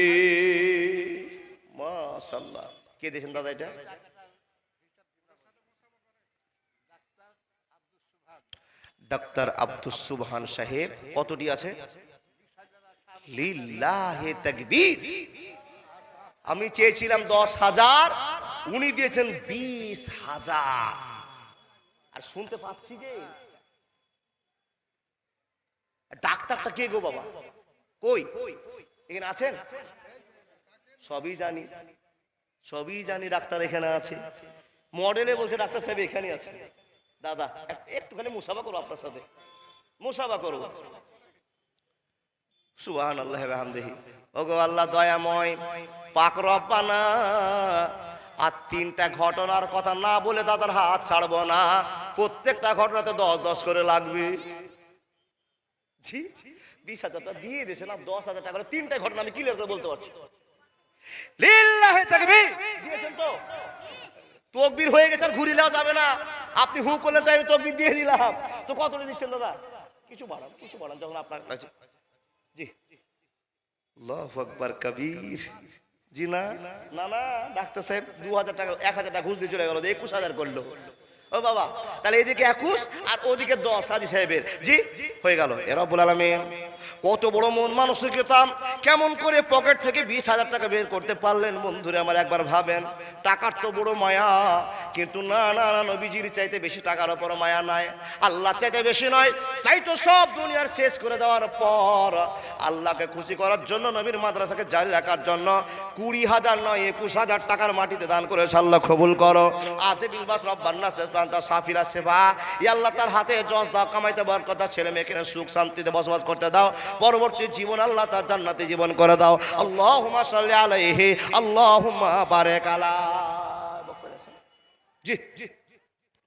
[SPEAKER 1] মাশাআল্লাহ। কে দিয়েছেন দাদা এটা? ডাক্তার আব্দুস সুবহান সাহেব। কতটি আছে? লিল্লাহে তাকবীর। আমি চেয়েছিলাম 10,000, উনি দিয়েছেন 20,000। আর শুনতে পাচ্ছি যে ডাক্তারটা কে গো বাবা? কই এখানে আছেন? সবই জানি, সবই জানি ডাক্তার এখানে আছে। মডেলে বলছে ডাক্তার সাহেব এখানে আছে। দাদা একটুখানি মুসাফা করো, আপনার সাথে মুসাফা করো। সুবহানাল্লাহি ওয়া বিহামদিহি। ওগো আল্লাহ দয়াময় পাক রব্বানা, আর 3টা ঘটনার কথা না বলে দাদার হাত ছাড়বো না। প্রত্যেকটা ঘটনাতে 10-10 করে লাগবে। জি 20,000 টাকা দিয়ে দিয়েছে না, 10,000 টাকা করে 3টা ঘটনা আমি ক্লিয়ার করে বলতে পারছি। লিল্লাহি তাকবীর দিয়েছেন তো? তকবীর হয়ে গেছে, আর ঘুরিলেও যাবে না। আপনি হু করলেন তাই আমি তকবীর দিয়ে দিলাম। তো কতটা দিচ্ছেন দাদা? কিছু বাড়ান, কিছু বাড়ান যখন আপনার কাছে। জি আল্লাহু আকবার কবীর। জি না না না ডাক্তার সাহেব 2,000 টাকা 1,000 টাকা ঘুষ দিয়ে চলে গেল, 21,000 করলো। ও বাবা, তাহলে এদিকে 21 আর ওদিকে 10 হাজি সাহেবের। জি হয়ে গেল। এ রব্বুল আলামিন কত বড় মন মানসিকতা, কেমন করে পকেট থেকে 20,000 টাকা বের করতে পারলেন? বন্ধুরে আমার একবার ভাবেন, টাকার তো বড় মায়া, কিন্তু না না না, নবীজির চাইতে বেশি টাকার উপর মায়া নাই, আল্লাহ চাইতে বেশি নয়। তাই তো সব দুনিয়ার শেষ করে দেওয়ার পর আল্লাহকে খুশি করার জন্য, নবীর মাদ্রাসাকে জারি রাখার জন্য 20,000 নয় 21,000 টাকার মাটিতে দান করেছে। আল্লাহ কবুল করো। আজে বিলবাস রব্বান্না সাফিরা সেবা, আল্লাহ তার হাতে যশ দাও, কামাইতে বরকত, ছেলে মেয়েকে সুখ শান্তিতে বসবাস করতে দাও, পরবর্তী জীবন আল্লাহ তার জান্নাতি জীবন করে দাও। আল্লাহুম্মা সাল্লি আলাইহি আল্লাহুম্মা বারিক আলা। জি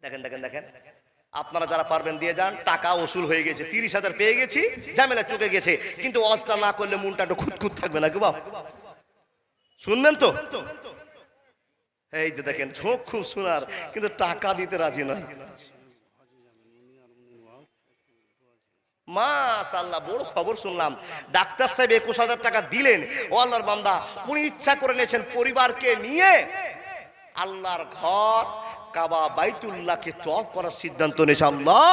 [SPEAKER 1] দেখেন দেখেন দেখেন, আপনারা যারা পারবেন দিয়ে যান। টাকা ওসুল হয়ে গেছে, 30,000 পেয়ে গেছি, ঝামেলা চুকে গেছে। কিন্তু ওয়াজটা না করলে মনটা একটু খুঁতখুত থাকবে না কি বাপ? শুনবেন তো? এই যে দেখেন, ঝোঁক খুব শোনার, কিন্তু টাকা দিতে রাজি নয়। মাশাআল্লাহ, বড় খবর শুনলাম। ডাক্তার সাহেব 21,000 টাকা দিলেন। ও আল্লাহর বান্দা, উনি ইচ্ছা করে নিয়েছেন পরিবারকে নিয়ে আল্লাহর ঘর কাবা বাইতুল্লাহকে তওয়াফ করার সিদ্ধান্ত নিয়েছে। আল্লাহ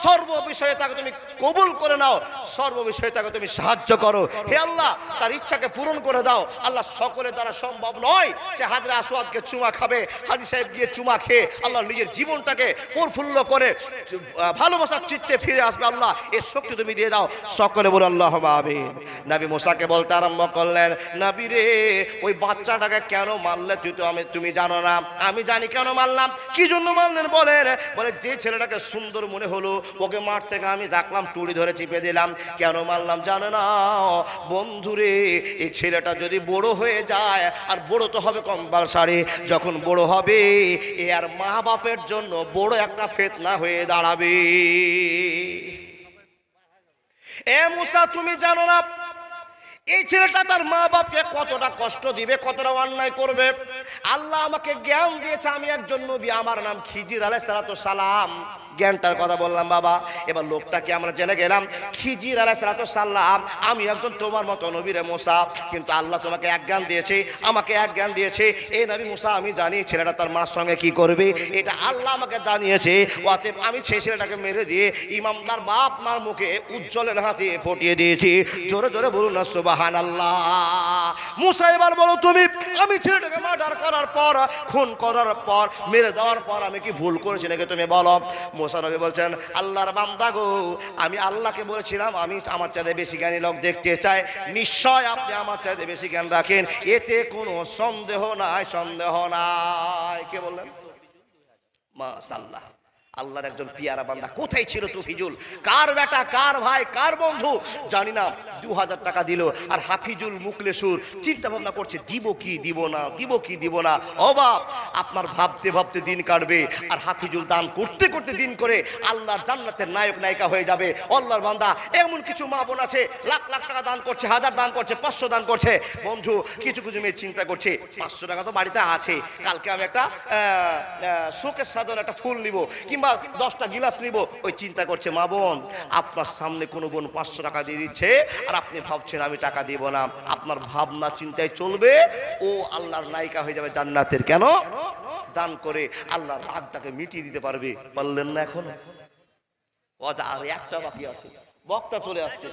[SPEAKER 1] সর্ব বিষয়ে তাকে তুমি কবুল করে নাও, সর্ব বিষয়ে তাকে তুমি সাহায্য করো। হে আল্লাহ, তার ইচ্ছাকে পূরণ করে দাও। আল্লাহ সকলের দ্বারা সম্ভব নয় সে হাজরা আসওয়াদকে চুমা খাবে, হাজী সাহেব গিয়ে চুমা খেয়ে আল্লাহ নিজের জীবনটাকে প্রফুল্ল করে ভালোবাসার চিত্তে ফিরে আসবে। আল্লাহ এর শক্তি তুমি দিয়ে দাও। সকলে বলে আল্লাহুম্মা আমিন। নবী মুসাকে বলতে আরম্ভ করলেন, নবী রে, ওই বাচ্চাটাকে কেন মারলে তুমি জানো না? আমি জানি কেন মারলাম। কি জন্য মারলেন বলেন? বলে যে ছেলেটাকে সুন্দর মনে হলো ওকে মার থেকে আমি দেখলাম টুড়ি ধরে চিপে দিলাম। কেন মারলাম জানো না বন্ধুরে? এই ছেলেটা যদি বড় হয়ে যায়, আর বড় তো হবে কম্পালসারি, যখন বড় হবে এ আর মা বাপের জন্য বড় একটা ফিতনা হয়ে দাঁড়াবে। এ মুসা, তুমি জানো না এই ছেলেটা তার মা বাপকে কতটা কষ্ট দিবে, কতটা অন্যায় করবে? আল্লাহ আমাকে জ্ঞান দিয়েছে, আমি একজন নবী, আমার নাম খিজির আলাইহিস সালাম। জ্ঞানটার কথা বললাম বাবা। এবার লোকটাকে আমরা জেনে গেলাম খিজির আলাইহিস সালাম আমি একজন তোমার মতো নবী রে মুসা, কিন্তু আল্লাহ তোমাকে এক জ্ঞান দিয়েছে, আমাকে এক জ্ঞান দিয়েছে। এই নবী মুসা আমি জানি ছেলেটা তার মার সঙ্গে কি করবে, এটা আল্লাহ আমাকে জানিয়েছে। অতএব আমি সেই ছেলেটাকে মেরে দিয়ে ইমামদার বাপ মার মুখে উজ্জ্বলের হাসি ফুটিয়ে দিয়েছি। জোরে জোরে বলুন না সুবহানাল্লাহ। মুসা এবার বলো তুমি, আমি ছেলেটাকে মার্ডার করার পর, খুন করার পর, মেরে দেওয়ার পর আমি কি ভুল করেছি নাকি তুমি বলো। মুসা নবী বলছেন আল্লাহর বান্দা গো, আমি আল্লাহকে বলেছিলাম আমি আমার চাইতে বেশি জ্ঞানী লোক দেখতে চাই, নিশ্চয় আপনি আমার চাইতে বেশি জ্ঞান রাখেন, এতে কোনো সন্দেহ নাই, সন্দেহ নাই। কে বললেন? মাশাআল্লাহ, আল্লাহর একজন পিয়ারা বান্দা। কোথায় ছিল তুফিজুল? কার বেটা, কার ভাই, কার বন্ধু জানি না, 2000 টাকা দিল। আর হাফিজুল মুকলেসুর চিন্তা ভাবনা করছে দিব কি দিব না, দিব কি দিব না। অবাক, আপনার ভাবতে ভাবতে দিন কাটবে, আর হাফিজুল দান করতে করতে দিন করে আল্লাহর জান্নাতের নায়ক নায়িকা হয়ে যাবে। আল্লাহর বান্দা, এমন কিছু মা বোন আছে লাখ লাখ টাকা দান করছে, 1000 দান করছে, 500 দান করছে। বন্ধু, কিছু কিছু মেয়ে চিন্তা করছে 500 টাকা তো বাড়িতে আছে, কালকে আমি একটা শোকের সাধন একটা ফুল নিব, কিংবা 10টা গিলাস নিব। ওই চিন্তা করছে মা বোন। আপনার সামনে কোনো বোন 500 টাকা দিয়ে দিচ্ছে, আর আপনি ভাবছেন আমি টাকা দিব না। আপনার ভাবনা চিন্তায় চলবে, ও আল্লাহর নায়িকা হয়ে যাবে জান্নাতের। কেন? দান করে আল্লাহর রাগটাকে মিটিয়ে দিতে পারবে। পারলেন না এখন? আর একটা বাকি আছে, বক্তা চলে আসছে,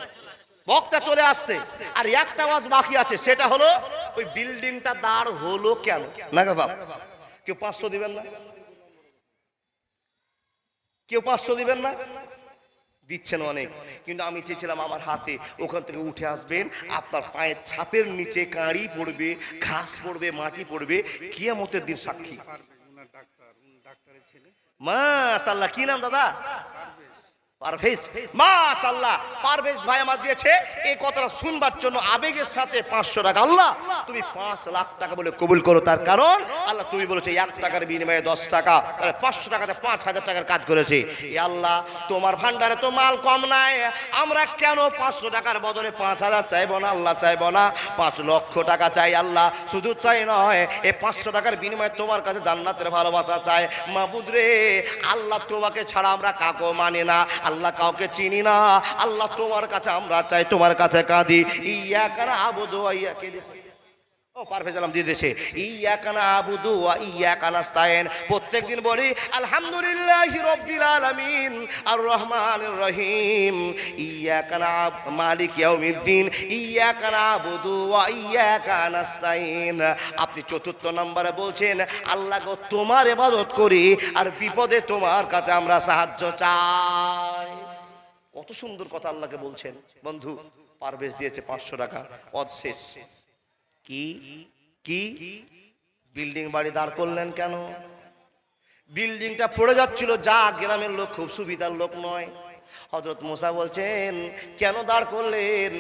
[SPEAKER 1] বক্তা চলে আসছে, আর একটা ওয়াজ বাকি আছে, সেটা হলো ওই বিল্ডিংটা দাঁড় হলো কেন না গো বাপ? কেউ 500 দিবেন না? কেউ 500 দিবেন না? দিচ্ছেন অনেক, কিন্তু আমি চেয়েছিলাম আমার হাতে ওখান থেকে উঠে আসবেন, আপনার পায়ের ছাপের নিচে কাঁড়ি পড়বে, ঘাস পড়বে, মাটি পড়বে, কিয়ামতের দিন সাক্ষী। মাশাআল্লাহ, কি নাম দাদা? পারভেজ। মাশাআল্লাহ, পারভেজ ভাই আমার দিয়েছে। এই কথাটা শুনবার জন্য আবেগের সাথে 500 টাকা। আল্লাহ তুমি 5 লাখ টাকা বলে কবুল করো, তার কারণ আল্লাহ তুমি বলেছো 1 টাকার বিনিময়ে 10 টাকা, তাহলে 500 টাকাতে 5000 টাকার কাজ করেছে। এ আল্লাহ, তোমার ভান্ডারে তো মাল কম নাই, আমরা কেন 500 টাকার বদলে 5000 চাইবো না? আল্লাহ চাইবো না, 5 লক্ষ টাকা চাই আল্লাহ। শুধু তাই নয়, এই 500 টাকার বিনিময়ে তোমার কাছে জান্নাতের ভালোবাসা চাই। মাবুদ রে, আল্লাহ তোমাকে ছাড়া আমরা কাউকে মানি না, আল্লাহ কাউকে চিনি না। আল্লাহ তোমার কাছে আমরা চাই, তোমার কাছে কাঁদি। ইয়াকা না'বুদু ওয়া ইয়াকা ও পারভেজ আলম দিয়ে দিয়েছে ইয়াকা না'বুদু ওয়া ইয়াকা নাস্তাইন। প্রত্যেকদিন বলি আলহামদুলিল্লাহি রাব্বিল আলামিন আর রহমানির রহিম, ইয়াকা মালিক ইয়াউমিদ্দিন, ইয়াকা না'বুদু ওয়া ইয়াকা নাস্তাইন। আপনি 4র্থ নম্বরে বলছেন আল্লাহ গো তোমার ইবাদত করি, আর বিপদে তোমার কাছে আমরা সাহায্য চাই। কত সুন্দর কথা আল্লাহকে বলছেন। বন্ধু, পারভেজ দিয়েছে 500 টাকা, অদ শেষ। কি কি বিল্ডিং বাড়ি দাঁড় করলেন কেন? বিল্ডিংটা পড়ে যাচ্ছিল, যা গ্রামের লোক খুব সুবিধার লোক নয়। হযরত মুসা বলছেন কেন দাঁড় করলেন?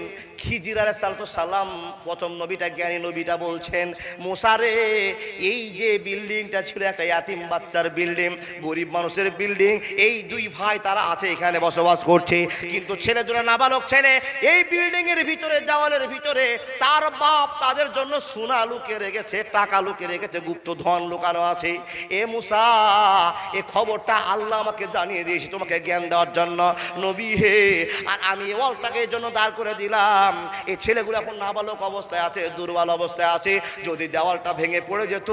[SPEAKER 1] খিজির আলাইহিস সালাম প্রথম নবীটা, জ্ঞানী নবীটা বলছেন মুসা রে, এই যে বিল্ডিংটা ছিল একটা ইয়াতিম বাচ্চার বিল্ডিং, গরিব মানুষের বিল্ডিং, এই 2 ভাই তারা আছে এখানে বসবাস করছে, কিন্তু ছেলে দুটো নাবালক ছেলে। এই বিল্ডিং এর ভিতরে, দেওয়ালের ভিতরে তার বাপ তাদের জন্য সোনা লুকিয়ে রেখেছে, টাকা লুকিয়ে রেখেছে, গুপ্ত ধন লুকানো আছে। এ মুসা, এ খবরটা আল্লাহ আমাকে জানিয়ে দিয়েছে তোমাকে জ্ঞান দেওয়ার জন্য নবী হে। আর আমি ওয়ালটাকে এই জন্য দাঁড় করে দিলাম, এই ছেলেগুলো এখন নাবালক অবস্থায় আছে, দুর্বল অবস্থায় আছে। যদি দেওয়ালটা ভেঙে পড়ে যেত,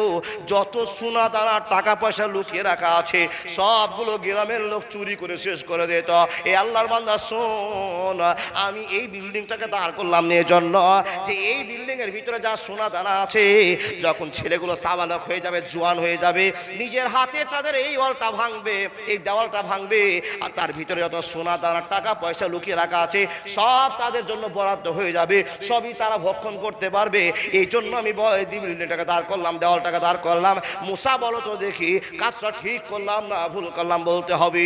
[SPEAKER 1] যত সোনা দানা টাকা পয়সা লুকিয়ে রাখা আছে সবগুলো গ্রামের লোক চুরি করে শেষ করে দিত। এ আল্লাহর বান্দা শোন, আমি এই বিল্ডিংটাকে দাঁড় করলাম এই জন্য যে এই বিল্ডিং এর ভিতরে যা সোনা দানা আছে, যখন ছেলেগুলো সাবালক হয়ে যাবে, জোয়ান হয়ে যাবে, নিজের হাতে তাদের এই ওয়ালটা ভাঙবে, এই দেওয়ালটা ভাঙবে, আর তার ভিতরে যত সোনা দানা টাকা পয়সা লুকিয়ে রাখা আছে সব তাদের জন্য বরাদ্দ হয়ে যাবে, সবই তারা ভক্ষণ করতে পারবে। এই জন্য আমি বিল্ডিংটাকে দাঁড় করলাম, দেওয়ালটাকে দাঁড় করলাম। মুসা বলো তো দেখি কাজটা ঠিক করলাম না ভুল করলাম? বলতে হবে।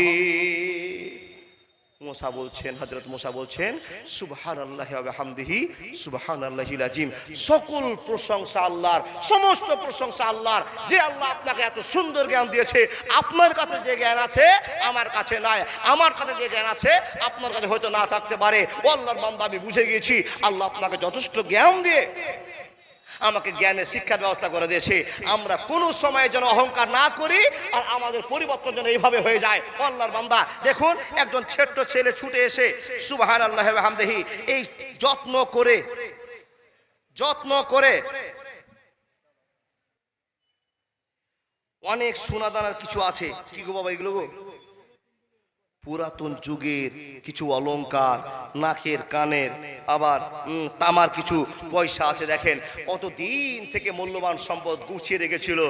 [SPEAKER 1] মুসা বলছেন, হযরত মুসা বলছেন সুবহানাল্লাহি ওয়া বিহামদিহি সুবহানাল্লাহিল আযীম। সকল প্রশংসা আল্লাহর, সমস্ত প্রশংসা আল্লাহর, যে আল্লাহ আপনাকে এত সুন্দর জ্ঞান দিয়েছে। আপনার কাছে যে জ্ঞান আছে আমার কাছে নাই, আমার কাছে যে জ্ঞান আছে আপনার কাছে হয়তো না থাকতে পারে। ও আল্লাহর বান্দা, আমি বুঝে গিয়েছি আল্লাহ আপনাকে যথেষ্ট জ্ঞান দিয়ে আমাকে জ্ঞানের শিক্ষার ব্যবস্থা করে দিয়েছে। আমরা কোনো সময় যেন অহংকার না করি, আর আমাদের পরিবর্তন যেন এইভাবে হয়ে যায়। আল্লাহর বান্দা দেখুন, একজন ছোট্ট ছেলে ছুটে এসে সুবহানাল্লাহি ওয়া বিহামদিহি এই যত্ন করে অনেক সোনাদানার কিছু আছে, কি গো বাবা এগুলো গো, পুরাতন যুগের কিছু অলংকার, নাকের কানের, আবার তামার কিছু পয়সা আছে। দেখেন কত দিন থেকে মূল্যবান সম্পদ গুছিয়ে রেখেছিল,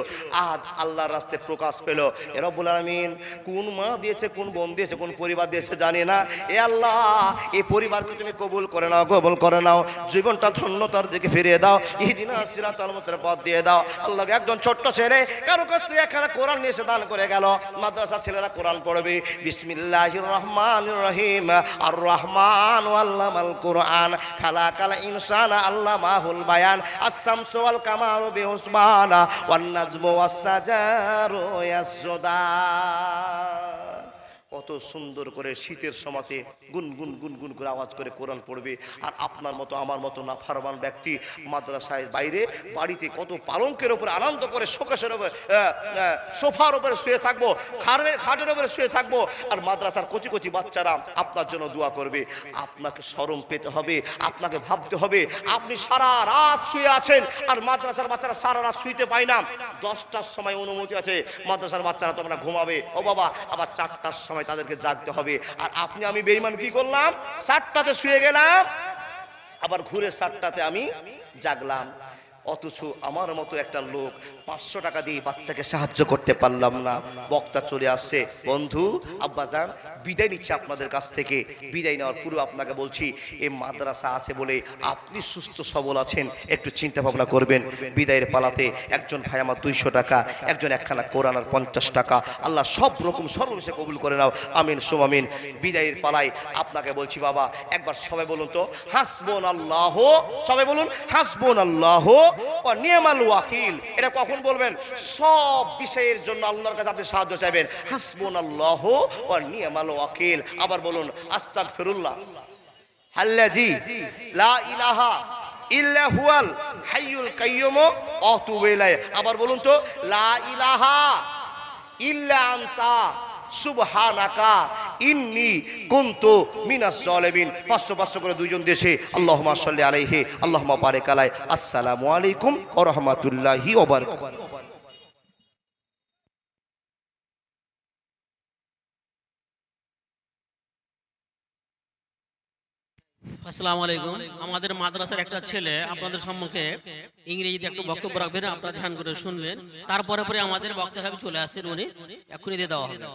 [SPEAKER 1] আজ আল্লাহর রাস্তায় প্রকাশ পেল। এ রব্বুল আলামিন কোন মা দিয়েছে, কোন বোন দিয়েছে, কোন পরিবার দিয়েছে জানি না। এ আল্লাহ, এই পরিবারকে তুমি কবুল করে নাও, কবুল করে নাও, জীবনটা ধন্যতার দিকে ফিরিয়ে দাও, ইহদিনাস সিরাতাল মুস্তাকিম পথ দিয়ে দাও। আল্লাহ, একজন ছোট্ট ছেলে কারো কাছ থেকে এখানে কোরআন নিয়ে এসে দান করে গেল। মাদ্রাসা ছেলেরা কোরআন পড়বে। বিসমিল্লাহির রহমানির রহিম। আর রহমান আল্লামাল কোরআন, খালাকাল ইনসানা আল্লামাহুল বায়ান, আস-শামসু ওয়াল কামারু বিহুসবানা, ওয়ান নাজমু ওয়াস সাজারু ইয়াসজুদান। কত সুন্দর করে শীতের সময়তে গুনগুন গুনগুন করে আওয়াজ করে কোরআন পড়বে। আর আপনার মতো আমার মতো নাফরমান ব্যক্তি মাদ্রাসায় বাইরে বাড়িতে কত পালঙ্কের উপরে আনন্দ করে শোকেশের উপরে সোফার উপরে শুয়ে থাকবো, খাটের উপরে শুয়ে থাকবো, আর মাদ্রাসার কচি কচি বাচ্চারা আপনার জন্য দোয়া করবে। আপনাকে শরম পেতে হবে, আপনাকে ভাবতে হবে আপনি সারা রাত শুয়ে আছেন, আর মাদ্রাসার বাচ্চারা সারা রাত শুইতে পায় না। 10টার সময় অনুমতি আছে, মাদ্রাসার বাচ্চারা তোমরা ঘুমাবে, ও বাবা আবার 4টার সময় তাদেরকে জাগতে হবে। আর আপনি আমি বেঈমান কি করলাম, 7টাতে শুয়ে গেলাম, আবার ঘুরে 7টাতে আমি জাগলাম। অথচ আমার মতো একটা লোক 500 টাকা দিয়ে বাচ্চাকে সাহায্য করতে পারলাম না। বক্তা চলে আসছে, বন্ধু আব্বাজান বিদায় নিচ্ছে আপনাদের কাছ থেকে। বিদায় নেওয়ার পূর্বে আপনাকে বলছি, এই মাদ্রাসা আছে বলে আপনি সুস্থ সবল আছেন, একটু চিন্তা ভাবনা করবেন। বিদায়ের পালাতে একজন ভাই আমার 200 টাকা, একজন একখানা কোরআন আর 50 টাকা। আল্লাহ সব রকম সর্বশেষে কবুল করে নাও, আমিন সুমামিন। বিদায়ের পালায় আপনাকে বলছি বাবা, একবার সবাই বলুন তো হাসবুনাল্লাহ, সবাই বলুন হাসবুনাল্লাহ ওয়া নি'মাল ওয়াকিল। এটা কখন বলবেন? সব বিষয়ের জন্য আল্লাহর কাছে আপনি সাহায্য চাইবেন, হাসবুনাল্লাহু ওয়া নি'মাল ওয়াকিল। আবার বলুন আস্তাগফিরুল্লাহ আল্লাযী লা ইলাহা ইল্লা হুয়াল হাইয়ুল কাইয়্যুম ওয়া আতুবু ইলাইহি। আবার বলুন তো লা ইলাহা ইল্লা আনতা সুবহানাকা ইন্নী কুনতু মিনাজ জালিমিন। 500 করে দুইজন দেশে আল্লাহুম্মা সাল্লি আলাইহি আল্লাহুম্মা বারিক আলাইহি। আসসালামু আলাইকুম ওয়া রাহমাতুল্লাহি ওয়া বারাকাতুহু।
[SPEAKER 2] আসসালামু আলাইকুম। আমাদের মাদ্রাসার একটা ছেলে আপনাদের সম্মুখে ইংরেজিতে একটু বক্তব্য রাখবেন, আপনারা ধ্যান করে শুনবেন। তারপরে পরে আমাদের বক্তা সাহেব চলে আসছেন, উনি এক্ষুনি দিয়ে দেওয়া হবে।